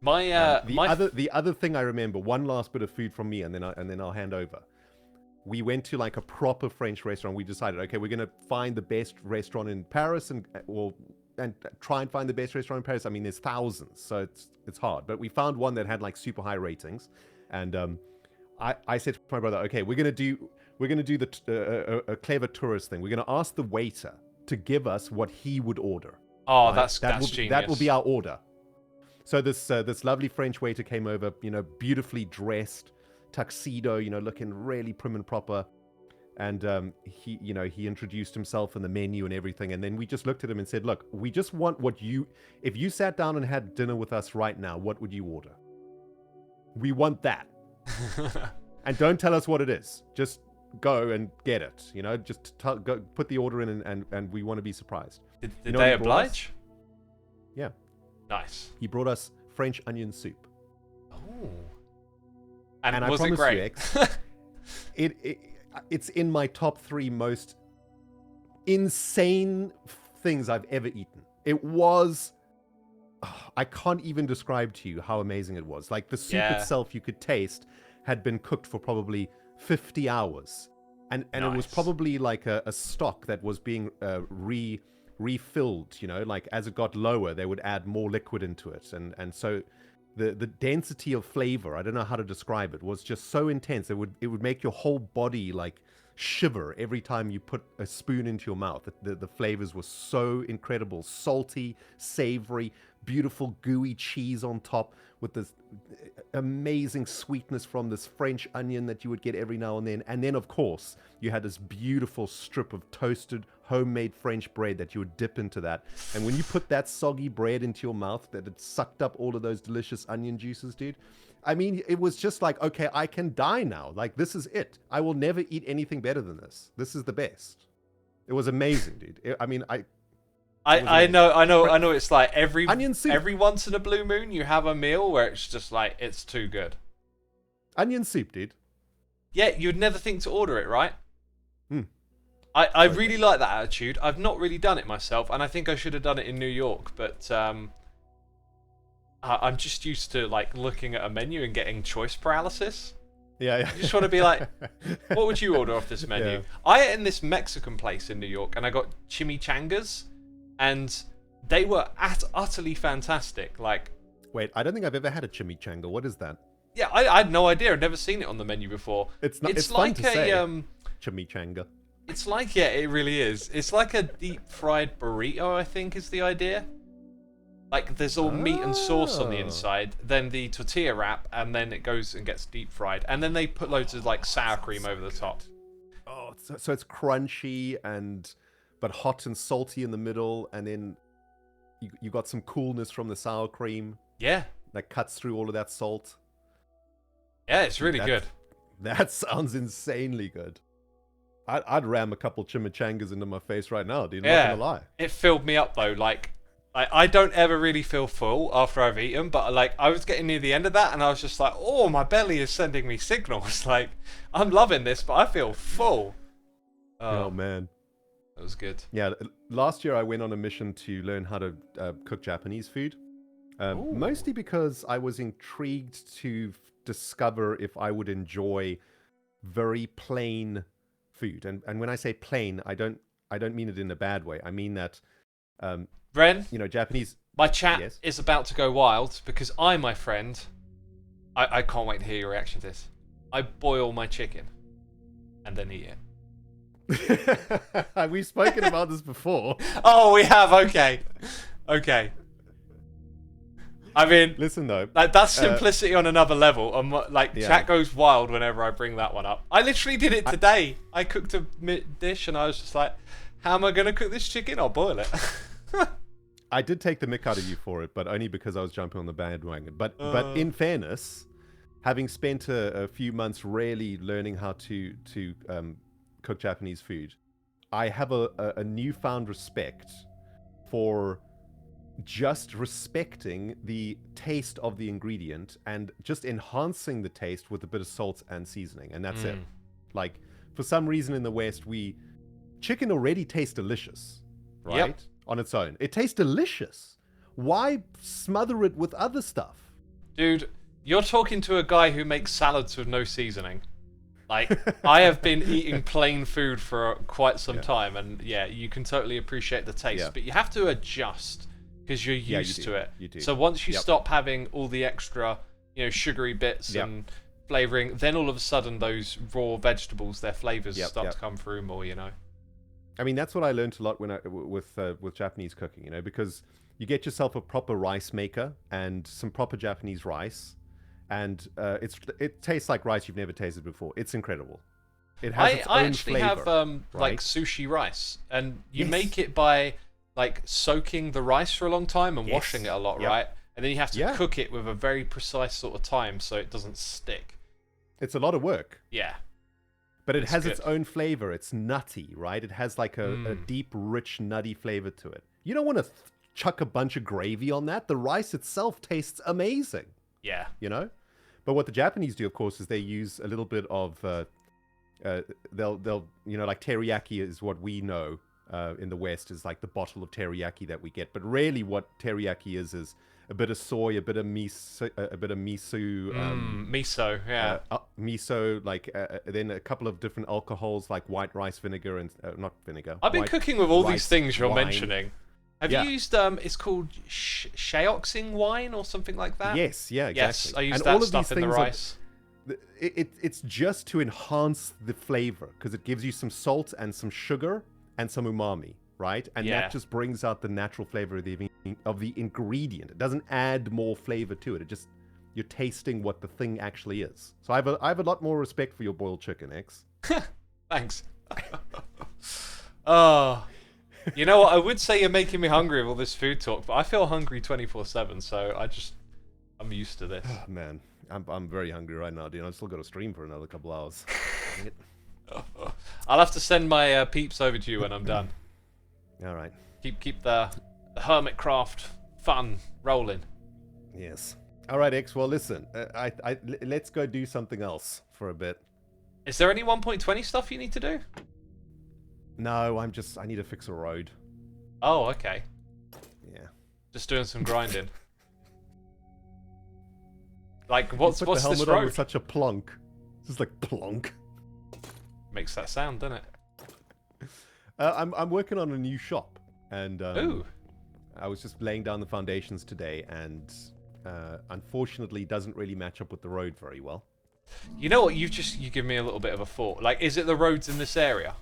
The other thing I remember, one last bit of food from me, and then I'll hand over. We went to like a proper French restaurant. We decided, okay, we're gonna find the best restaurant in Paris, and try and find the best restaurant in Paris. I mean, there's thousands, so it's hard. But we found one that had like super high ratings, and I said to my brother, okay, we're gonna do a clever tourist thing. We're gonna ask the waiter to give us what he would order. Oh, right? that's That genius. will be our order. So this lovely French waiter came over, beautifully dressed, tuxedo, looking really prim and proper, and he introduced himself and the menu and everything, and then we just looked at him and said, look, we just want if you sat down and had dinner with us right now, what would you order? We want that. And don't tell us what it is. Just go and get it. Just go put the order in, and we want to be surprised. Did they oblige? Yeah. Nice. He brought us French onion soup. Oh. And I was it promise great? You, it's in my top 3 most insane things I've ever eaten. It was... I can't even describe to you how amazing it was. Like, the soup itself, you could taste, had been cooked for probably 50 hours. And Nice. it was probably like a stock that was being refilled, like as it got lower, they would add more liquid into it. And so the density of flavor, I don't know how to describe it, was just so intense. It would make your whole body like shiver every time you put a spoon into your mouth. The flavors were so incredible. Salty, savory, beautiful gooey cheese on top with this amazing sweetness from this French onion that you would get every now and then. And then, of course, you had this beautiful strip of toasted homemade French bread that you would dip into that. And when you put that soggy bread into your mouth, that it sucked up all of those delicious onion juices, dude. I mean, it was just like, okay, I can die now. Like, this is it. I will never eat anything better than this. This is the best. It was amazing, dude. I know. It's like onion soup. Every once in a blue moon, you have a meal where it's just like it's too good. Onion soup, dude. Yeah, you'd never think to order it, right? Hmm. I really like that attitude. I've not really done it myself, and I think I should have done it in New York, but I'm just used to like looking at a menu and getting choice paralysis. Yeah. You just want to be like, what would you order off this menu? Yeah. I ate in this Mexican place in New York, and I got chimichangas, and they were utterly fantastic. Like, wait, I don't think I've ever had a chimichanga. What is that? yeah, I had no idea. I'd never seen it on the menu before. It's not. It's like fun to say. a Chimichanga. It's like, yeah, it really is. It's like a deep fried burrito, I think, is the idea. Like, there's all meat and sauce on the inside, then the tortilla wrap, and then it goes and gets deep fried. And then they put loads of, like, sour cream over the top. Oh, so it's crunchy but hot and salty in the middle, and then you got some coolness from the sour cream Yeah. that cuts through all of that salt. Yeah, it's really good. That sounds insanely good. I'd ram a couple chimichangas into my face right now, dude. Yeah. Not gonna lie. It filled me up though. Like I don't ever really feel full after I've eaten, but like I was getting near the end of that, and I was just like, oh, my belly is sending me signals. Like I'm loving this, but I feel full. Oh man. That was good. Yeah, last year I went on a mission to learn how to cook Japanese food. Mostly because I was intrigued to discover if I would enjoy very plain food. And when I say plain, I don't mean it in a bad way. I mean that, Ren, you know, Japanese... my chat Yes? is about to go wild because I, my friend, I can't wait to hear your reaction to this. I boil my chicken and then eat it. We've spoken about this before. Oh, we have. Okay. Okay. I mean, Listen though, like that's simplicity on another level. Like Yeah. chat goes wild whenever I bring that one up. I literally did it today. I cooked a dish and I was just like, "How am I gonna cook this chicken? I'll boil it." I did take the mick out of you for it, but only because I was jumping on the bandwagon. But in fairness, having spent a few months really learning how to cook Japanese food, I have a newfound respect for just respecting the taste of the ingredient and just enhancing the taste with a bit of salt and seasoning, and that's it. Like, for some reason in the West, chicken already tastes delicious, right? Yep. On its own. It tastes delicious. Why smother it with other stuff? Dude, you're talking to a guy who makes salads with no seasoning. Like, I have been eating plain food for quite some time, and yeah, you can totally appreciate the taste, but you have to adjust because you're used to it. You do. So once you stop having all the extra, sugary bits and flavoring, then all of a sudden those raw vegetables, their flavors start to come through more. I mean, that's what I learned a lot with Japanese cooking, because you get yourself a proper rice maker and some proper Japanese rice, and it tastes like rice you've never tasted before. It's incredible. It has its own actually flavor, have right? like sushi rice, and you make it by like soaking the rice for a long time and washing it a lot, right? And then you have to cook it with a very precise sort of time so it doesn't stick. It's a lot of work. Yeah. But it has its own flavor. It's nutty, right? It has like a deep, rich, nutty flavor to it. You don't want to chuck a bunch of gravy on that. The rice itself tastes amazing. Yeah. But what the Japanese do, of course, is they use a little bit of they'll like teriyaki is what we know in the West, is like the bottle of teriyaki that we get. But really, what teriyaki is a bit of soy, a bit of miso, miso, yeah. Miso, like then a couple of different alcohols like white rice vinegar and not vinegar. I've been cooking with all these things you're wine. mentioning. Have you used it's called shaoxing wine or something like that? Yes, yeah, exactly. Yes, I use and that all of stuff these in the things rice. It's just to enhance the flavor because it gives you some salt and some sugar and some umami, right? And that just brings out the natural flavor of the ingredient. It doesn't add more flavor to it. It just, you're tasting what the thing actually is. So I have a lot more respect for your boiled chicken, X. Thanks. Oh, you know what? I would say you're making me hungry with all this food talk, but I feel hungry 24/7, so I'm used to this. Oh, man, I'm very hungry right now, dude. I've still got to stream for another couple hours. I'll have to send my peeps over to you when I'm done. All right. Keep the Hermitcraft fun rolling. Yes. All right, X. Well, listen. Let's go do something else for a bit. Is there any 1.20 stuff you need to do? No, I need to fix a road. Oh, okay. Yeah. Just doing some grinding. Like, what's the helmet this on road? with such a plonk. It's just like plonk. Makes that sound, doesn't it? I'm working on a new shop, and Ooh. I was just laying down the foundations today, and unfortunately, doesn't really match up with the road very well. You know what? You give me a little bit of a thought. Like, is it the roads in this area?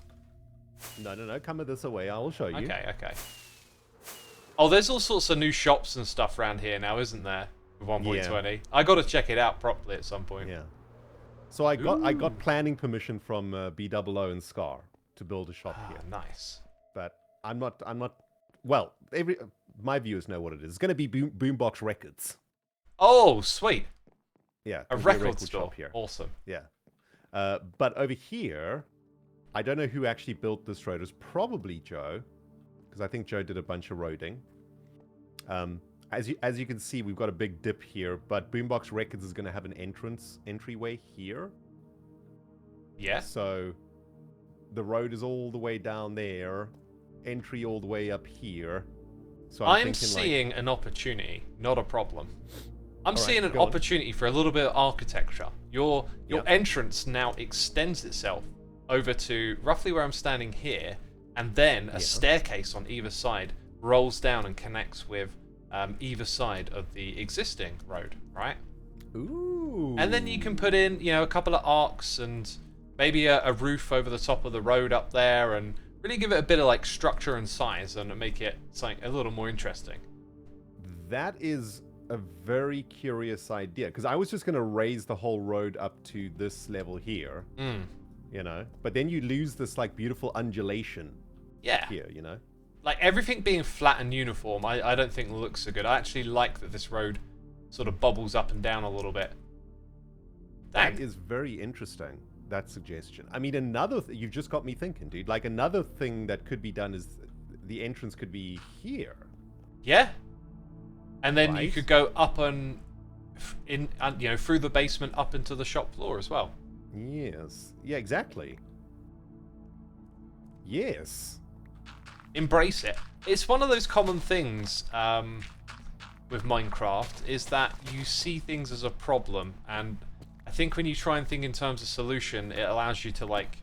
No. Come this away. I will show you. Okay. Oh, there's all sorts of new shops and stuff around here now, isn't there? With 1.20. Yeah. I got to check it out properly at some point. Yeah. So I got planning permission from BOO and Scar to build a shop here. Nice. But I'm not. Well, my viewers know what it is. It's going to be Boombox Records. Oh, sweet. Yeah. A record store shop here. Awesome. Yeah. But over here, I don't know who actually built this road. It was probably Joe, because I think Joe did a bunch of roading. As you can see, we've got a big dip here, but Boombox Records is going to have an entryway here. Yeah. So the road is all the way down there, entry all the way up here. So I'm thinking, seeing an opportunity, not a problem. I'm All right, seeing an go on. opportunity for a little bit of architecture. Your entrance now extends itself over to roughly where I'm standing here, and then a staircase on either side rolls down and connects with either side of the existing road, right? Ooh. And then you can put in, you know, a couple of arcs and maybe a roof over the top of the road up there, and really give it a bit of like structure and size and make it something a little more interesting. That is a very curious idea, because I was just going to raise the whole road up to this level here, you know, but then you lose this like beautiful undulation here, you know. Like everything being flat and uniform, I don't think looks so good. I actually like that this road sort of bubbles up and down a little bit. That is very interesting, that suggestion. I mean, you've just got me thinking, dude. Like, another thing that could be done is the entrance could be here. Yeah. And then you Right. could go up and you know, through the basement up into the shop floor as well. Yes. Yeah, exactly. Yes. Embrace it. It's one of those common things with Minecraft, is that you see things as a problem, and I think when you try and think in terms of solution, it allows you to like,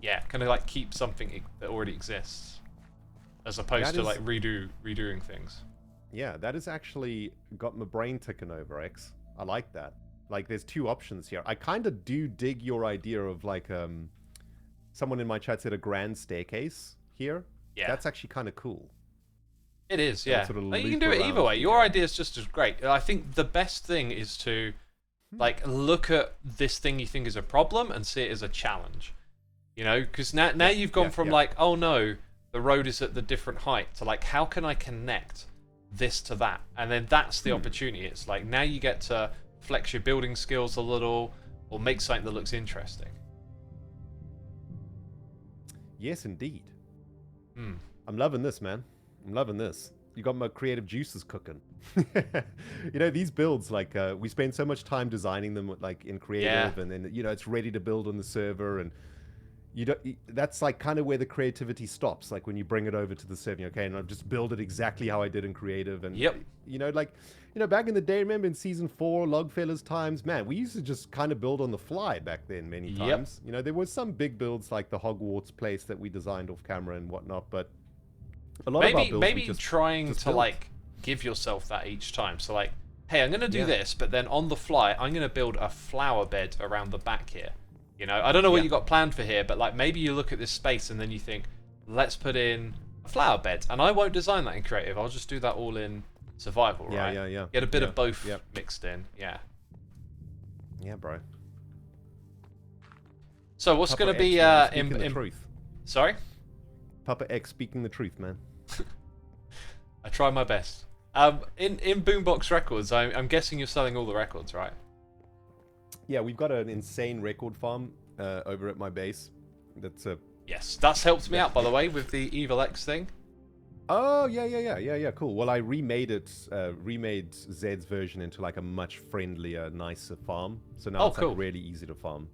kind of like keep something that already exists, as opposed to like redoing things. Yeah, that has actually got my brain ticking over, X. I like that. Like, there's two options here. I kind of do dig your idea of like, someone in my chat said a grand staircase here. Yeah. That's actually kind of cool. It is, yeah. Sort of Like, you can loop do it either around way. here. Your idea is just as great. I think the best thing is to like look at this thing you think is a problem and see it as a challenge. You know, because now you've gone from like, oh no, the road is at the different height, to like, how can I connect this to that? And then that's the opportunity. It's like, now you get to flex your building skills a little, or make something that looks interesting. Yes, indeed. Hmm. I'm loving this, man. I'm loving this. You got my creative juices cooking. You know, these builds, like, we spend so much time designing them, like, in creative, and then, you know, it's ready to build on the server, and that's like kind of where the creativity stops, like when you bring it over to the server. Okay, and I'll just build it exactly how I did in creative. And you know, like, you know, back in the day, remember in season 4 Logfellas times, man, we used to just kind of build on the fly back then many times. You know, there was some big builds like the Hogwarts place that we designed off camera and whatnot, but a lot of our builds maybe we just trying to built. like give yourself that each time. So like, hey, I'm gonna do this, but then on the fly I'm gonna build a flower bed around the back here. You know, I don't know what you got planned for here, but like, maybe you look at this space and then you think, let's put in a flower bed. And I won't design that in creative. I'll just do that all in survival, right? Yeah. Get a bit of both mixed in. Yeah, bro. So what's Papa going to be X, man, speaking the truth. Sorry? Papa X speaking the truth, man. I try my best. In Boombox Records, I'm guessing you're selling all the records, right? Yeah, we've got an insane record farm over at my base. That's a Yes, that's helped me out, by the way, with the Evil X thing. Oh, yeah, cool. Well, I remade it, remade Zed's version into like a much friendlier, nicer farm. So now it's like really easy to farm.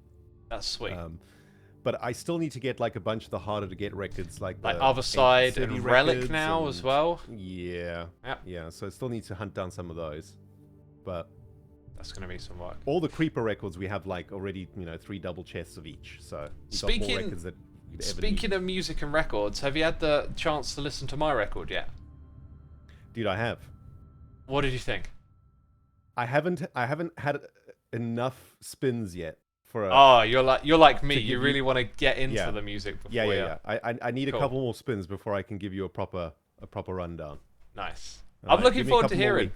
That's sweet. But I still need to get like a bunch of the harder to get records, like the Other Side City and Relic records now as well. Yeah. So I still need to hunt down some of those. But that's going to be some work. All the Creeper records we have like already, 3 double chests of each. So we've got more records that Speaking of music and records, have you had the chance to listen to my record yet? Dude, I have. What did you think? I haven't had enough spins yet for a... Oh, you're like me. You really want to get into the music before Yeah. I need a couple more spins before I can give you a proper rundown. Nice. All I'm looking forward to hearing.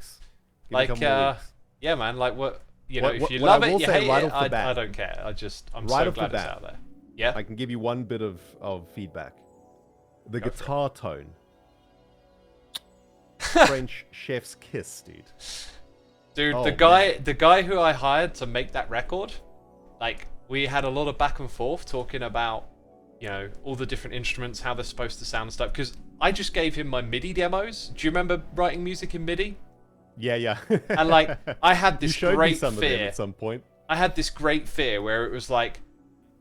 Like, yeah, man. Like, if you love it, you hate it. I don't care. I'm so glad it's out there. Yeah. I can give you one bit of feedback. The guitar tone. French chef's kiss, dude. Dude, the guy who I hired to make that record, like, we had a lot of back and forth talking about, you know, all the different instruments, how they're supposed to sound and stuff. Because I just gave him my MIDI demos. Do you remember writing music in MIDI? Yeah, yeah. And like, I had You this showed me great some of them fear. at some point. I had this great fear where it was like,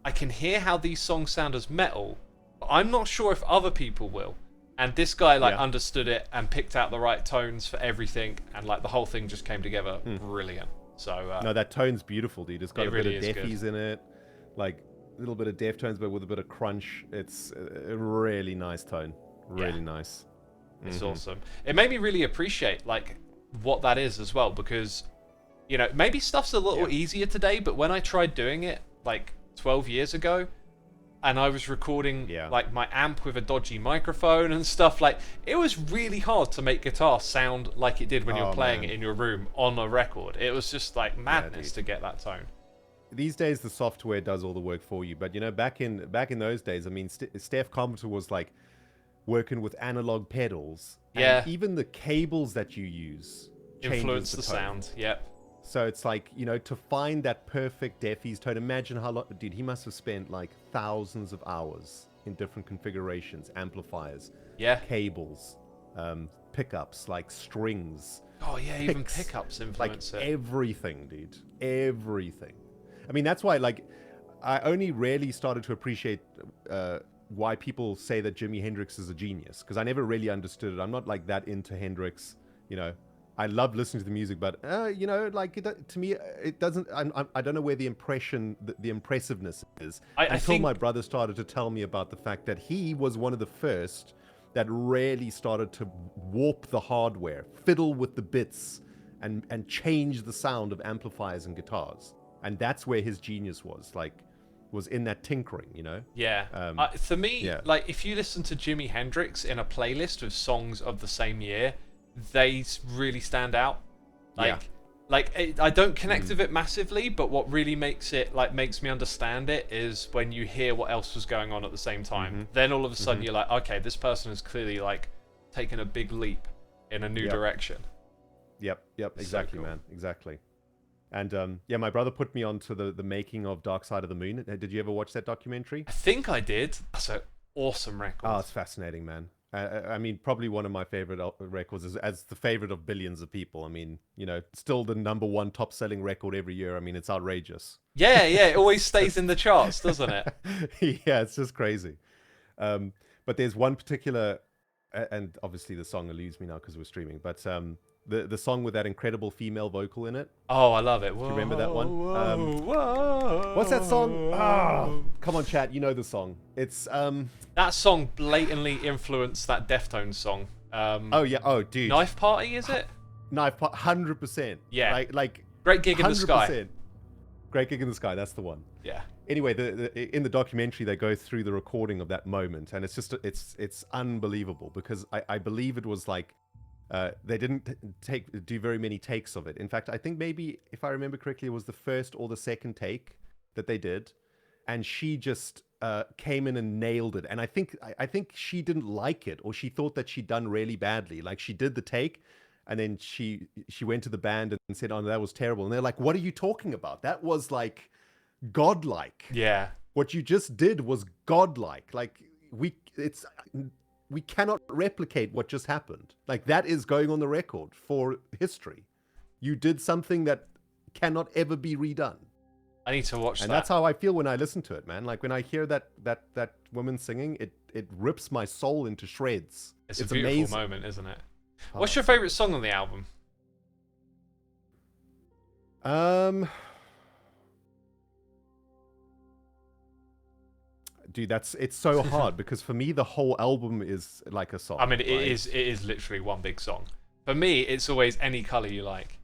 I can hear how these songs sound as metal, but I'm not sure if other people will. And this guy like understood it and picked out the right tones for everything, and like the whole thing just came together brilliant. So no, that tone's beautiful, dude. It's got it a really bit is of Deffies in it, like a little bit of Deftones, but with a bit of crunch. It's a really nice tone, really nice. It's awesome. It made me really appreciate like what that is as well, because you know, maybe stuff's a little easier today, but when I tried doing it like 12 years ago, and I was recording like my amp with a dodgy microphone and stuff, like it was really hard to make guitar sound like it did when you were playing it in your room on a record. It was just like madness to get that tone. These days the software does all the work for you, but you know, back in those days, I mean, Steph Carpenter was like working with analog pedals, and even the cables that you use influence the sound. Yep. So it's like, you know, to find that perfect Deffies tone, imagine how long, dude, he must have spent like thousands of hours in different configurations, amplifiers, cables, pickups, like strings. Oh yeah, even pickups influence like it. Everything, dude, everything. I mean, that's why, like, I only rarely started to appreciate why people say that Jimi Hendrix is a genius, because I never really understood it. I'm not like that into Hendrix, you know. I love listening to the music, but you know, like to me, it doesn't. I don't know where the impressiveness is until my brother started to tell me about the fact that he was one of the first that really started to warp the hardware, fiddle with the bits, and change the sound of amplifiers and guitars, and that's where his genius was in that tinkering, you know. Yeah. For me, like if you listen to Jimi Hendrix in a playlist with songs of the same year, they really stand out. I don't connect with it massively, but what really makes me understand it is when you hear what else was going on at the same time. Then all of a sudden you're like, okay, this person has clearly like taken a big leap in a new direction. Yep, exactly, so cool. Man, exactly. And yeah, my brother put me onto the making of Dark Side of the Moon. Did you ever watch that documentary? I think I did. That's an awesome record. Oh, it's fascinating, man. I mean, probably one of my favorite records, as the favorite of billions of people. I mean, you know, still the #1 top-selling record every year. I mean, it's outrageous. Yeah, it always stays in the charts, doesn't it? Yeah, it's just crazy. But there's one particular, and obviously the song eludes me now because we're streaming, but the song with that incredible female vocal in it. Oh, I love it. Whoa, do you remember that one? Whoa, what's that song? Oh, come on, chat. You know the song. It's that song blatantly influenced that Deftones song. Oh yeah. Oh, dude. Knife Party, is it? Knife Party, 100%. Yeah. Like Great Gig in the Sky. Great Gig in the Sky. That's the one. Yeah. Anyway, in the documentary, they go through the recording of that moment, and it's just it's unbelievable, because I believe it was like they didn't do very many takes of it. In fact, I think maybe, if I remember correctly, it was the first or the second take that they did, and she just came in and nailed it. And I think she didn't like it, or she thought that she'd done really badly. Like, she did the take, and then she went to the band and said, "Oh, that was terrible." And they're like, "What are you talking about? That was like godlike. Yeah. What you just did was godlike. Like, we cannot replicate what just happened. Like, that is going on the record for history. You did something that cannot ever be redone." I need to watch that. And that's how I feel when I listen to it, man. Like, when I hear that woman singing, it rips my soul into shreds. It's a beautiful amazing moment, isn't it? What's your favorite song on the album? Dude, it's so hard, because for me the whole album is like a song. I mean, it is literally one big song. For me, it's always Any Color You Like.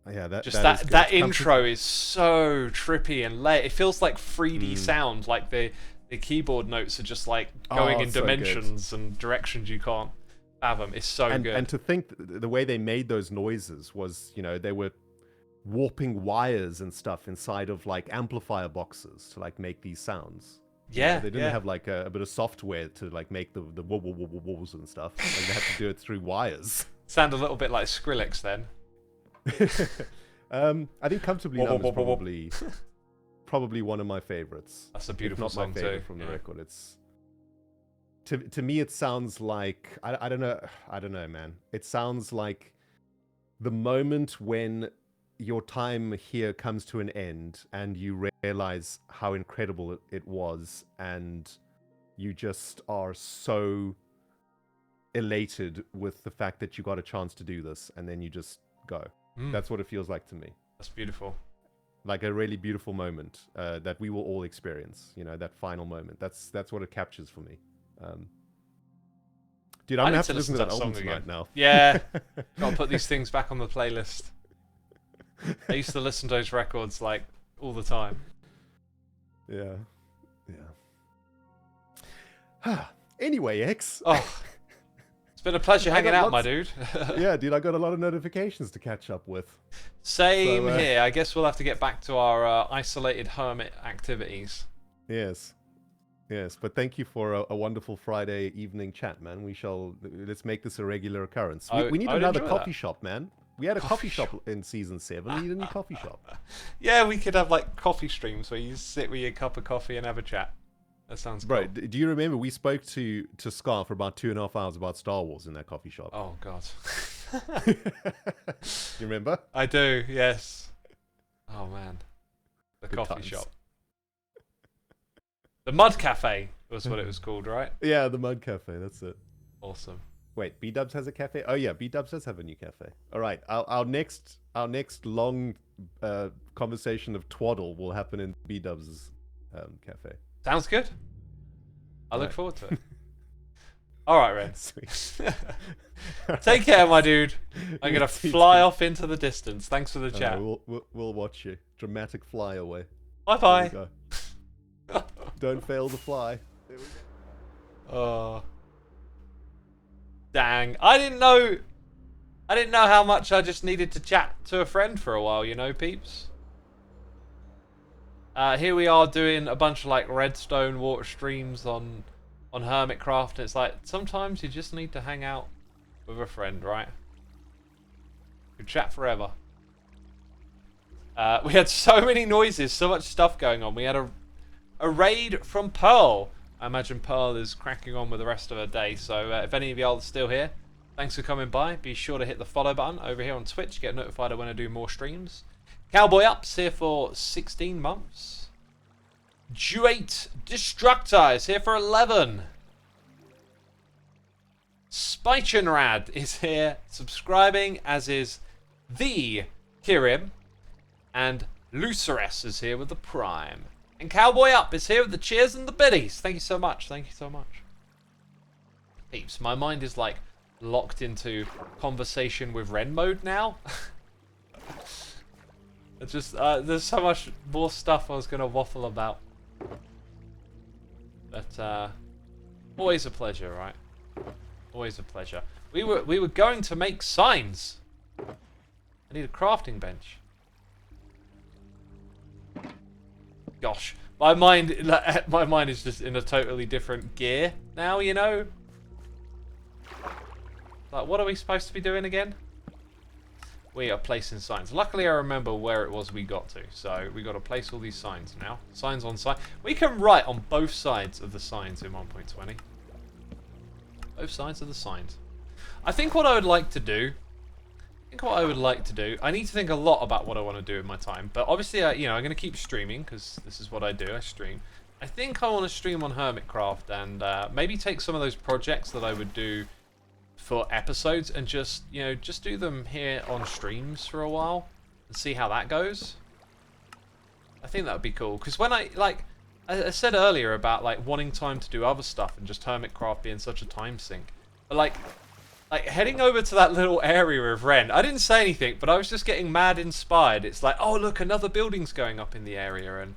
Yeah, that intro is so trippy and late. It feels like 3D sound. Like the keyboard notes are just like going in dimensions and directions you can't fathom. It's so good. And to think the way they made those noises was, you know, they were warping wires and stuff inside of like amplifier boxes to like make these sounds. Yeah, they didn't have like a bit of software to like make the wobbles and stuff. Like, they had to do it through wires. Sound a little bit like Skrillex then. I think Comfortably Numb is probably probably one of my favorites. That's a beautiful if not song my favorite too. from the record. It's to me it sounds like I don't know, man. It sounds like the moment when your time here comes to an end and you realize how incredible it was, and you just are so elated with the fact that you got a chance to do this, and then you just go. That's what it feels like to me. That's beautiful. Like a really beautiful moment that we will all experience. You know, that final moment. That's what it captures for me. Dude, I'm gonna have to listen to that album tonight now. Yeah, gotta put these things back on the playlist. I used to listen to those records like all the time. Yeah. Anyway, X. Oh, it's been a pleasure hanging out, my dude. Yeah, dude, I got a lot of notifications to catch up with. Same here. I guess we'll have to get back to our isolated hermit activities. Yes, but thank you for a wonderful Friday evening chat, man. Let's make this a regular occurrence. We need another coffee shop, man. We had a coffee shop in season 7. We need a new coffee shop. Yeah, we could have like coffee streams where you sit with your cup of coffee and have a chat. That sounds cool. Bro, do you remember we spoke to Scar for about 2.5 hours about Star Wars in that coffee shop? Oh god. You remember? I do, yes. Oh man. The Good coffee times. shop. The Mud Cafe was what it was called, right? Yeah, the Mud Cafe, that's it. Awesome. Wait, B-Dubs has a cafe? Oh yeah, B-Dubs does have a new cafe. All right, our next long conversation of twaddle will happen in B-Dubs' cafe. Sounds good. I look forward to it. All right, Ren. Sweet. Take care, my dude. I'm gonna You fly too. off into the distance. Thanks for the chat. We'll watch you. Dramatic fly away. Bye bye. There we go. Don't fail to fly. There we go. Oh. Dang. I didn't know how much I just needed to chat to a friend for a while, you know, peeps. Here we are doing a bunch of like redstone water streams on Hermitcraft. And it's like sometimes you just need to hang out with a friend, right? You chat forever. We had so many noises, so much stuff going on. We had a raid from Pearl. I imagine Pearl is cracking on with the rest of her day. So if any of y'all are still here, thanks for coming by. Be sure to hit the follow button over here on Twitch. Get notified when I do more streams. Cowboy Up's here for 16 months. Duate Destructor is here for 11. Spichenrad is here subscribing, as is the Kirim. And Luceress is here with the Prime. And Cowboy Up is here with the cheers and the biddies. Thank you so much. Thank you so much. Peeps, my mind is like locked into conversation with Ren mode now. It's just, there's so much more stuff I was going to waffle about. But, always a pleasure, right? Always a pleasure. We were going to make signs. I need a crafting bench. Gosh, my mind is just in a totally different gear now, you know? Like, what are we supposed to be doing again? We are placing signs. Luckily, I remember where it was we got to. So, we got to place all these signs now. Signs on sign. We can write on both sides of the signs in 1.20. Both sides of the signs. I think what I would like to do... I need to think a lot about what I want to do with my time. But obviously, you know, I'm going to keep streaming because this is what I do. I stream. I think I want to stream on Hermitcraft and maybe take some of those projects that I would do for episodes and just, you know, just do them here on streams for a while and see how that goes. I think that would be cool because when I said earlier about like wanting time to do other stuff and just Hermitcraft being such a time sink, but like heading over to that little area of Ren, I didn't say anything, but I was just getting mad inspired. It's like, oh look, another building's going up in the area, and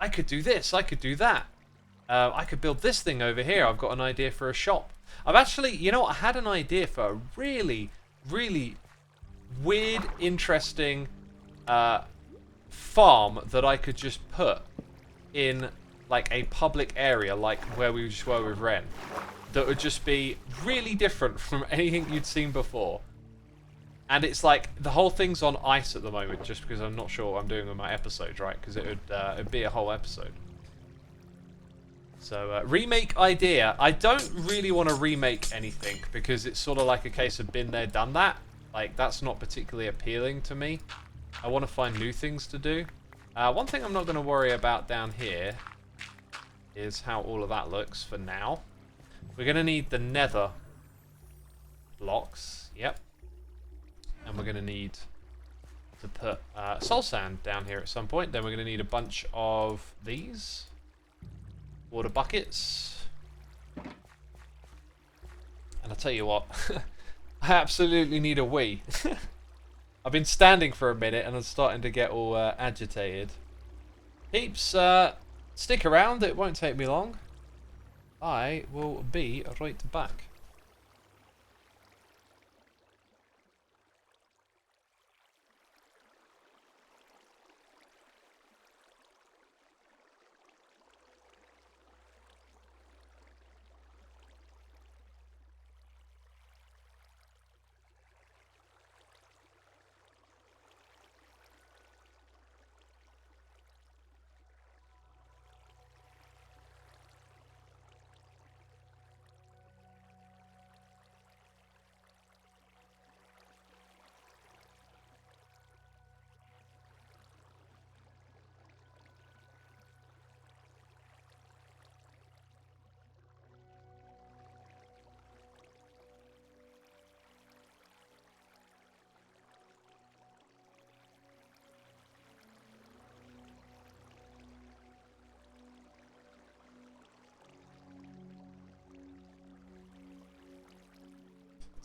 I could do this, I could do that. I could build this thing over here. I've got an idea for a shop. I've actually, you know what, I had an idea for a really, really weird, interesting farm that I could just put in like a public area, like where we just were with Ren. That would just be really different from anything you'd seen before. And it's like, the whole thing's on ice at the moment, just because I'm not sure what I'm doing with my episodes, right? Because it'd be a whole episode. So, remake idea. I don't really want to remake anything, because it's sort of like a case of been there, done that. Like, that's not particularly appealing to me. I want to find new things to do. One thing I'm not going to worry about down here is how all of that looks for now. We're going to need the nether blocks. Yep. And we're going to need to put soul sand down here at some point. Then we're going to need a bunch of these water buckets. And I'll tell you what, I absolutely need a wee. I've been standing for a minute and I'm starting to get all agitated. Peeps, stick around, it won't take me long. I will be right back.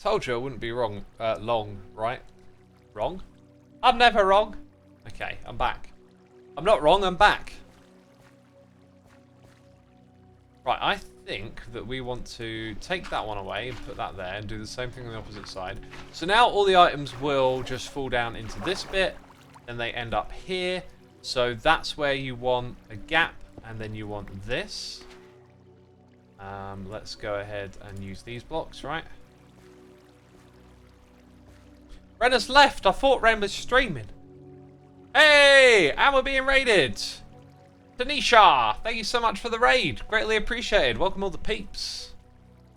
Told you I wouldn't be wrong, long, right? Wrong? I'm never wrong. Okay, I'm back. I'm not wrong, I'm back. Right, I think that we want to take that one away and put that there and do the same thing on the opposite side. So now all the items will just fall down into this bit and they end up here. So that's where you want a gap and then you want this. Let's go ahead and use these blocks, right? Ren has left. I thought Ren was streaming. Hey! And we're being raided. Tanisha, thank you so much for the raid. Greatly appreciated. Welcome all the peeps.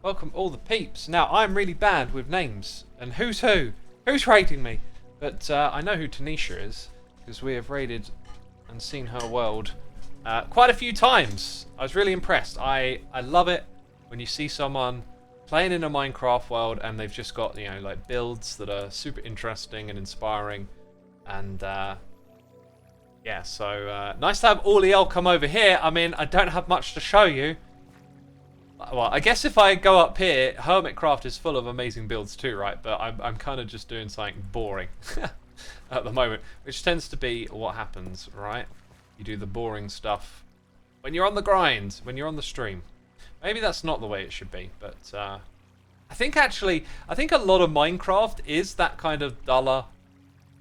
Welcome all the peeps. Now, I'm really bad with names. And who's who? Who's raiding me? But I know who Tanisha is. Because we have raided and seen her world quite a few times. I was really impressed. I love it when you see someone playing in a Minecraft world and they've just got, you know, like builds that are super interesting and inspiring. And yeah, so nice to have Auliel come over here. I mean, I don't have much to show you. Well, I guess if I go up here, Hermitcraft is full of amazing builds too, right? But I'm kind of just doing something boring at the moment, which tends to be what happens, right? You do the boring stuff when you're on the grind, when you're on the stream. Maybe that's not the way it should be, but I think a lot of Minecraft is that kind of duller,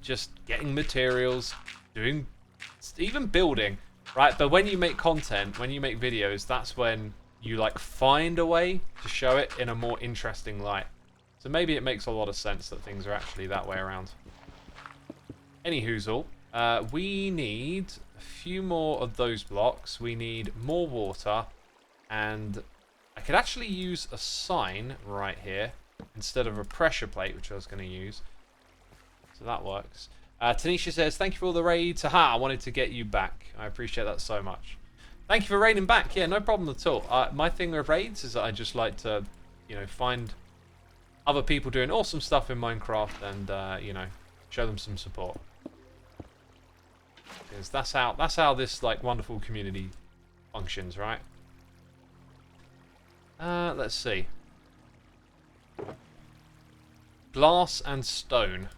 just getting materials, doing, even building, right? But when you make content, when you make videos, that's when you like find a way to show it in a more interesting light. So maybe it makes a lot of sense that things are actually that way around. Anyhoozle, we need a few more of those blocks. We need more water. And I could actually use a sign right here instead of a pressure plate, which I was going to use. So that works. Tanisha says, thank you for all the raids. Haha, I wanted to get you back. I appreciate that so much. Thank you for raiding back. Yeah, no problem at all. My thing with raids is that I just like to, you know, find other people doing awesome stuff in Minecraft and, you know, show them some support. Because that's how this, like, wonderful community functions, right? Let's see. Glass and stone.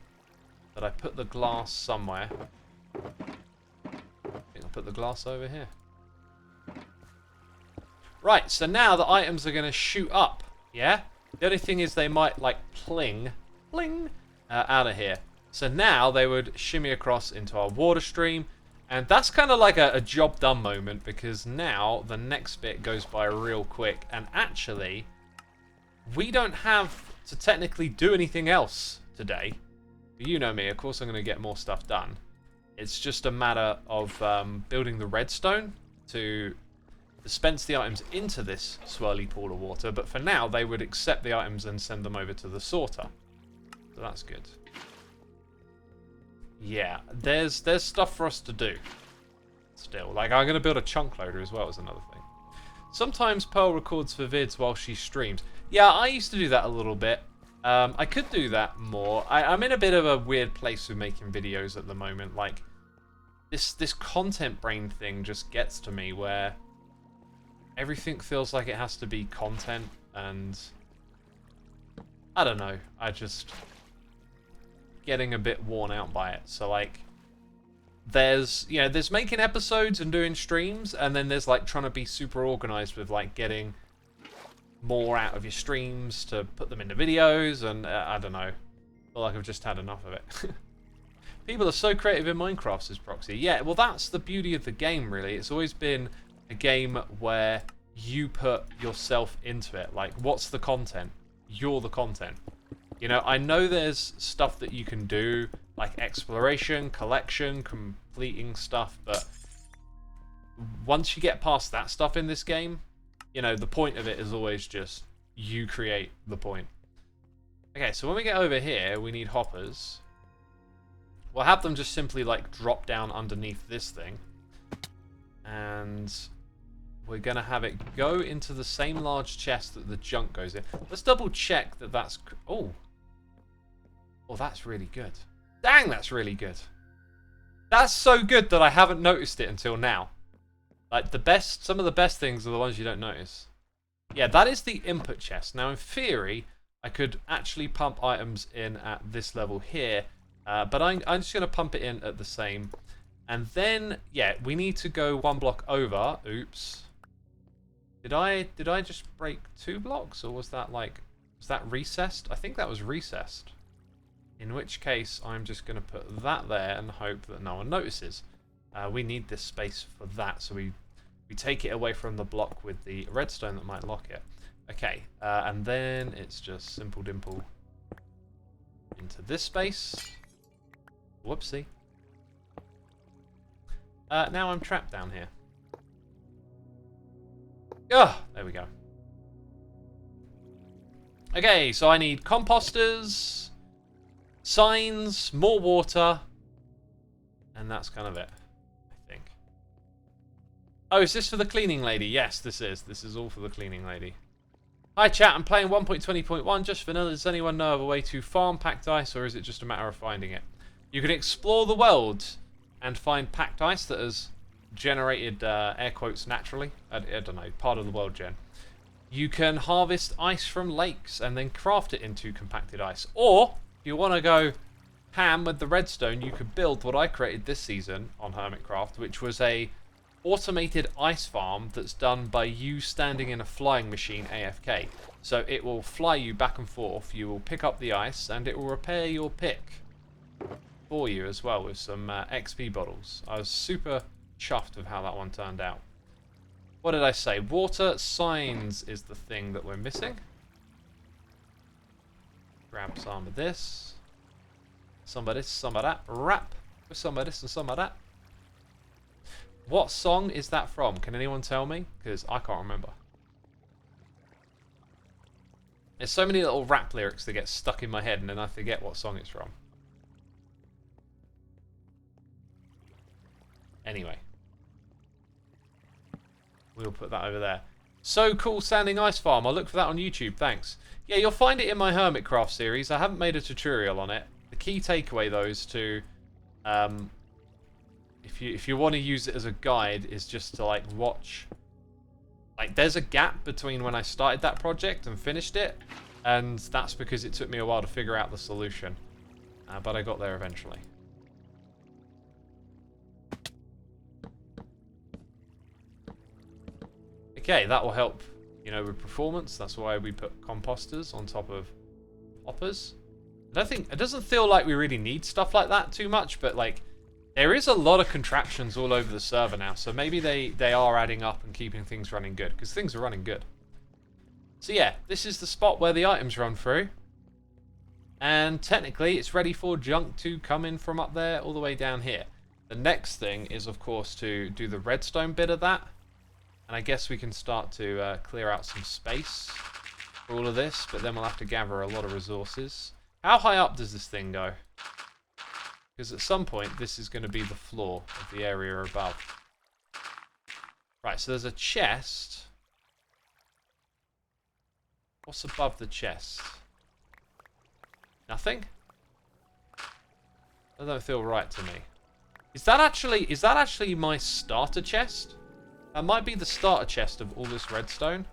Did I put the glass somewhere? I think I'll put the glass over here. Right, so now the items are going to shoot up, yeah? The only thing is they might, like, pling, out of here. So now they would shimmy across into our water stream. And that's kind of like a job done moment, because now the next bit goes by real quick. And actually, we don't have to technically do anything else today. You know me, of course I'm going to get more stuff done. It's just a matter of building the redstone to dispense the items into this swirly pool of water, but for now they would accept the items and send them over to the sorter. So that's good. Yeah, there's stuff for us to do. Still, like I'm going to build a chunk loader as well as another thing. Sometimes Pearl records for vids while she streams. Yeah, I used to do that a little bit. I could do that more. I'm in a bit of a weird place with making videos at the moment. Like, this content brain thing just gets to me where everything feels like it has to be content, and I don't know. I just getting a bit worn out by it. So like, there's making episodes and doing streams, and then there's like trying to be super organized with like getting more out of your streams to put them into videos, and I don't know. I feel like I've just had enough of it. People are so creative in Minecraft, says Proxy. Yeah, well that's the beauty of the game, really. It's always been a game where you put yourself into it. Like, what's the content? You're the content. You know, I know there's stuff that you can do, like exploration, collection, completing stuff, but once you get past that stuff in this game, you know, the point of it is always just you create the point. Okay, so when we get over here, we need hoppers. We'll have them just simply like drop down underneath this thing. And we're going to have it go into the same large chest that the junk goes in. Let's double check that that's... Oh, that's really good. Dang, that's really good. That's so good that I haven't noticed it until now. Like, some of the best things are the ones you don't notice. Yeah, that is the input chest. Now, in theory, I could actually pump items in at this level here, but I'm just going to pump it in at the same. And then, yeah, we need to go one block over. Oops. Did I just break 2 blocks, or was that recessed? I think that was recessed. In which case, I'm just going to put that there and hope that no one notices. We need this space for that, so we take it away from the block with the redstone that might lock it. Okay, and then it's just simple dimple into this space. Whoopsie. Now I'm trapped down here. Ah, there we go. Okay, so I need composters, signs, more water, and that's kind of it. Oh, is this for the cleaning lady? Yes, this is. This is all for the cleaning lady. Hi chat, I'm playing 1.20.1, just vanilla. Does anyone know of a way to farm packed ice, or is it just a matter of finding it? You can explore the world and find packed ice that has generated, air quotes, naturally. I don't know, part of the world gen. You can harvest ice from lakes and then craft it into compacted ice. Or, if you want to go ham with the redstone, you could build what I created this season on Hermitcraft, which was a automated ice farm that's done by you standing in a flying machine AFK. So it will fly you back and forth, you will pick up the ice, and it will repair your pick for you as well with some XP bottles. I was super chuffed with how that one turned out. What did I say? Water signs is the thing that we're missing. Grab some of this. Some of this, some of that. Wrap with some of this and some of that. What song is that from? Can anyone tell me? Because I can't remember. There's so many little rap lyrics that get stuck in my head and then I forget what song it's from. Anyway. We'll put that over there. So cool standing ice farm. I'll look for that on YouTube. Thanks. Yeah, you'll find it in my Hermitcraft series. I haven't made a tutorial on it. The key takeaway, though, is to... If you want to use it as a guide, is just to like watch. Like, there's a gap between when I started that project and finished it, and that's because it took me a while to figure out the solution. But I got there eventually. Okay, that will help, you know, with performance. That's why we put composters on top of hoppers. It doesn't feel like we really need stuff like that too much, but like, there is a lot of contraptions all over the server now, so maybe they are adding up and keeping things running good, because things are running good. So yeah, this is the spot where the items run through. And technically, it's ready for junk to come in from up there all the way down here. The next thing is, of course, to do the redstone bit of that. And I guess we can start to clear out some space for all of this, but then we'll have to gather a lot of resources. How high up does this thing go? Because at some point, this is going to be the floor of the area above. Right, so there's a chest. What's above the chest? Nothing? That don't feel right to me. Is that actually my starter chest? That might be the starter chest of all this redstone.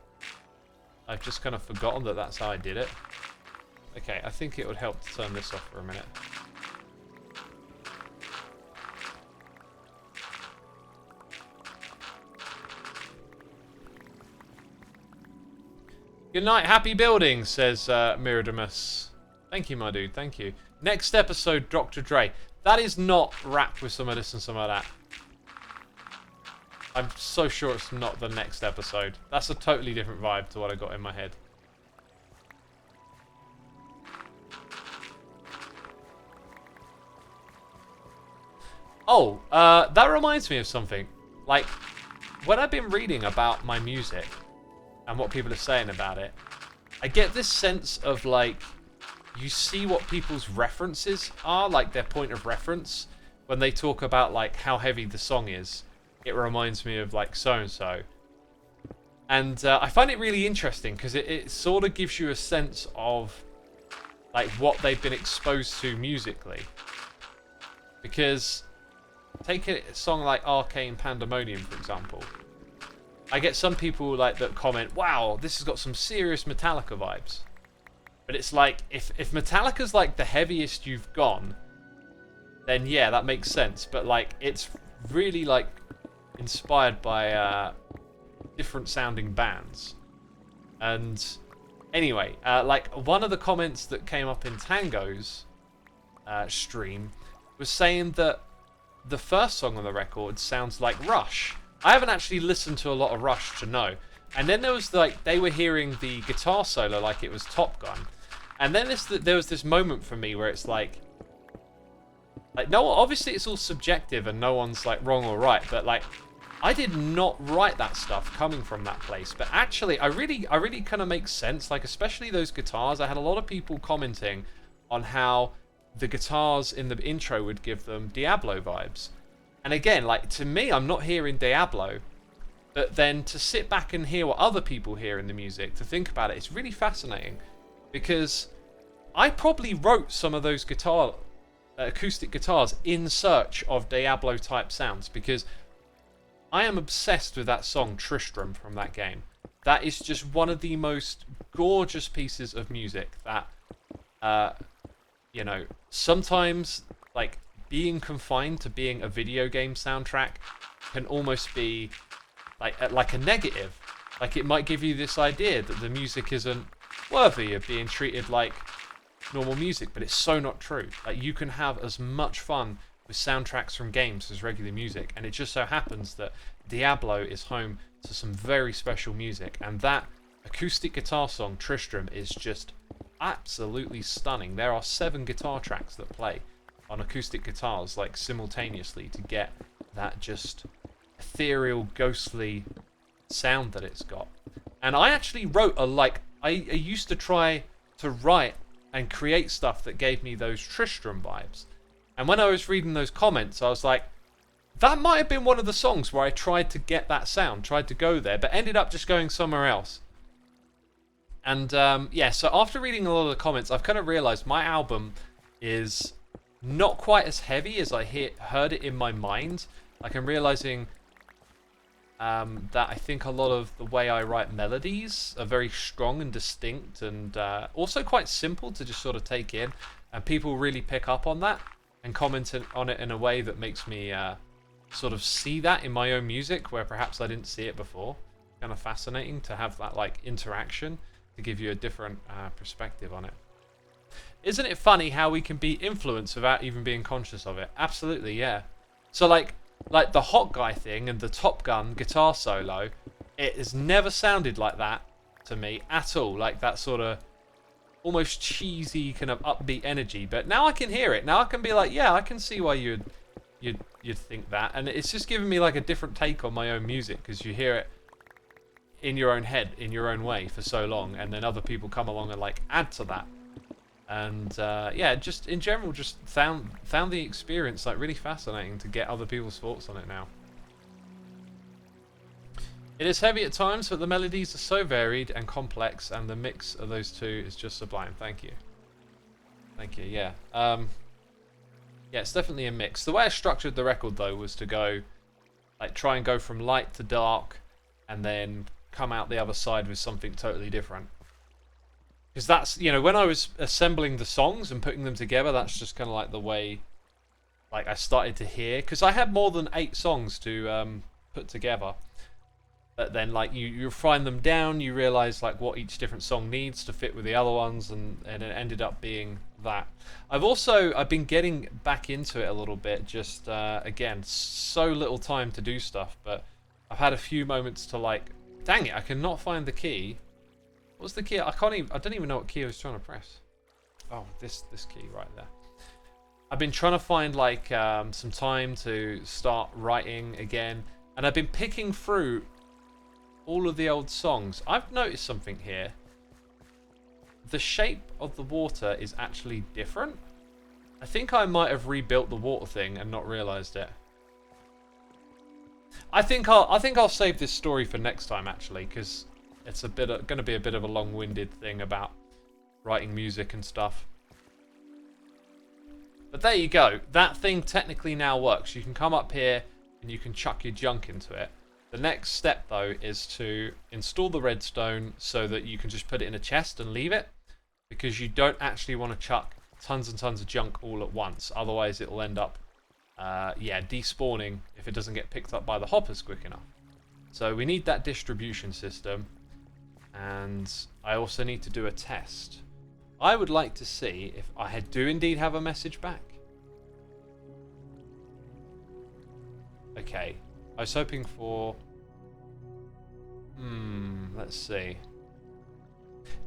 I've just kind of forgotten that that's how I did it. Okay, I think it would help to turn this off for a minute. Good night, happy building, says Miridamus. Thank you, my dude, thank you. Next episode, Dr. Dre. That is not wrapped with some of this and some of that. I'm so sure it's not the next episode. That's a totally different vibe to what I got in my head. Oh, that reminds me of something. Like, when I've been reading about my music and what people are saying about it, I get this sense of, like, you see what people's references are, like their point of reference. When they talk about, like, how heavy the song is, it reminds me of, like, so-and-so. And I find it really interesting because it sort of gives you a sense of, like, what they've been exposed to musically. Because take a song like Arcane Pandemonium, for example. I get some people like that comment, wow, this has got some serious Metallica vibes. But it's like, if Metallica's like the heaviest you've gone, then yeah, that makes sense. But like, it's really like inspired by different sounding bands. And anyway, like one of the comments that came up in Tango's stream was saying that the first song on the record sounds like Rush. I haven't actually listened to a lot of Rush to know. And then there was like, they were hearing the guitar solo like it was Top Gun. And then there was this moment for me where it's like no, obviously it's all subjective and no one's like wrong or right, but like I did not write that stuff coming from that place. But actually, I really kind of makes sense. Like especially those guitars. I had a lot of people commenting on how the guitars in the intro would give them Diablo vibes. And again, like to me, I'm not hearing Diablo, but then to sit back and hear what other people hear in the music, to think about it, it's really fascinating. Because I probably wrote some of those acoustic guitars in search of Diablo type sounds, because I am obsessed with that song Tristram from that game. That is just one of the most gorgeous pieces of music that, you know, sometimes like being confined to being a video game soundtrack can almost be like a negative. Like it might give you this idea that the music isn't worthy of being treated like normal music, but it's so not true. Like you can have as much fun with soundtracks from games as regular music, and it just so happens that Diablo is home to some very special music, and that acoustic guitar song Tristram is just absolutely stunning. There are 7 guitar tracks that play on acoustic guitars like simultaneously to get that just ethereal, ghostly sound that it's got. And I actually wrote I used to try to write and create stuff that gave me those Tristram vibes. And when I was reading those comments, I was like, that might have been one of the songs where I tried to get that sound, tried to go there, but ended up just going somewhere else. And yeah, so after reading a lot of the comments, I've kind of realized my album is not quite as heavy as I heard it in my mind. Like I'm realizing that I think a lot of the way I write melodies are very strong and distinct, and also quite simple to just sort of take in, and people really pick up on that and comment on it in a way that makes me sort of see that in my own music where perhaps I didn't see it before. Kind of fascinating to have that like interaction to give you a different perspective on it. Isn't it funny how we can be influenced without even being conscious of it? Absolutely, yeah. So like the Hot Guy thing and the Top Gun guitar solo, it has never sounded like that to me at all. Like that sort of almost cheesy kind of upbeat energy. But now I can hear it. Now I can be like, yeah, I can see why you'd think that. And it's just giving me like a different take on my own music, because you hear it in your own head, in your own way for so long, and then other people come along and like add to that. And yeah, just in general, just found the experience like really fascinating to get other people's thoughts on it now. It is heavy at times, but the melodies are so varied and complex, and the mix of those two is just sublime. Thank you. Thank you, yeah. Yeah, it's definitely a mix. The way I structured the record, though, was to go, like, try and go from light to dark, and then come out the other side with something totally different. Because that's, you know, when I was assembling the songs and putting them together, that's just kind of like the way, like, I started to hear. Because I had more than 8 songs to put together. But then, like, you refine them down, you realise, like, what each different song needs to fit with the other ones, and it ended up being that. I've been getting back into it a little bit, just, again, so little time to do stuff, but I've had a few moments to, like, dang it, I cannot find the key. What's the key? I don't even know what key I was trying to press. Oh, this key right there. I've been trying to find, like, some time to start writing again, and I've been picking through all of the old songs. I've noticed something here. The shape of the water is actually different. I think I might have rebuilt the water thing and not realized it. I think I'll save this story for next time, actually, because it's going to be a bit of a long-winded thing about writing music and stuff. But there you go. That thing technically now works. You can come up here and you can chuck your junk into it. The next step, though, is to install the redstone so that you can just put it in a chest and leave it, because you don't actually want to chuck tons and tons of junk all at once. Otherwise, it'll end up, yeah, despawning if it doesn't get picked up by the hoppers quick enough. So we need that distribution system, and I also need to do a test. I would like to see if I do indeed have a message back. Okay. I was hoping for... let's see.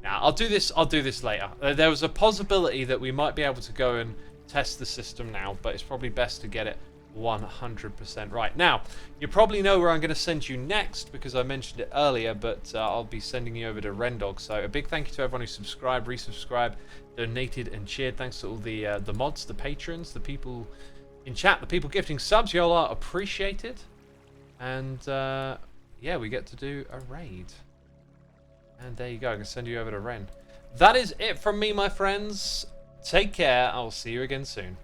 Now, I'll do this later. There was a possibility that we might be able to go and test the system now, but it's probably best to get it 100% right. Now, you probably know where I'm going to send you next, because I mentioned it earlier, but I'll be sending you over to Rendog. So a big thank you to everyone who subscribed, resubscribed, donated, and cheered. Thanks to all the mods, the patrons, the people in chat, the people gifting subs. Y'all are appreciated. And, yeah, we get to do a raid. And there you go. I can send you over to Ren. That is it from me, my friends. Take care. I'll see you again soon.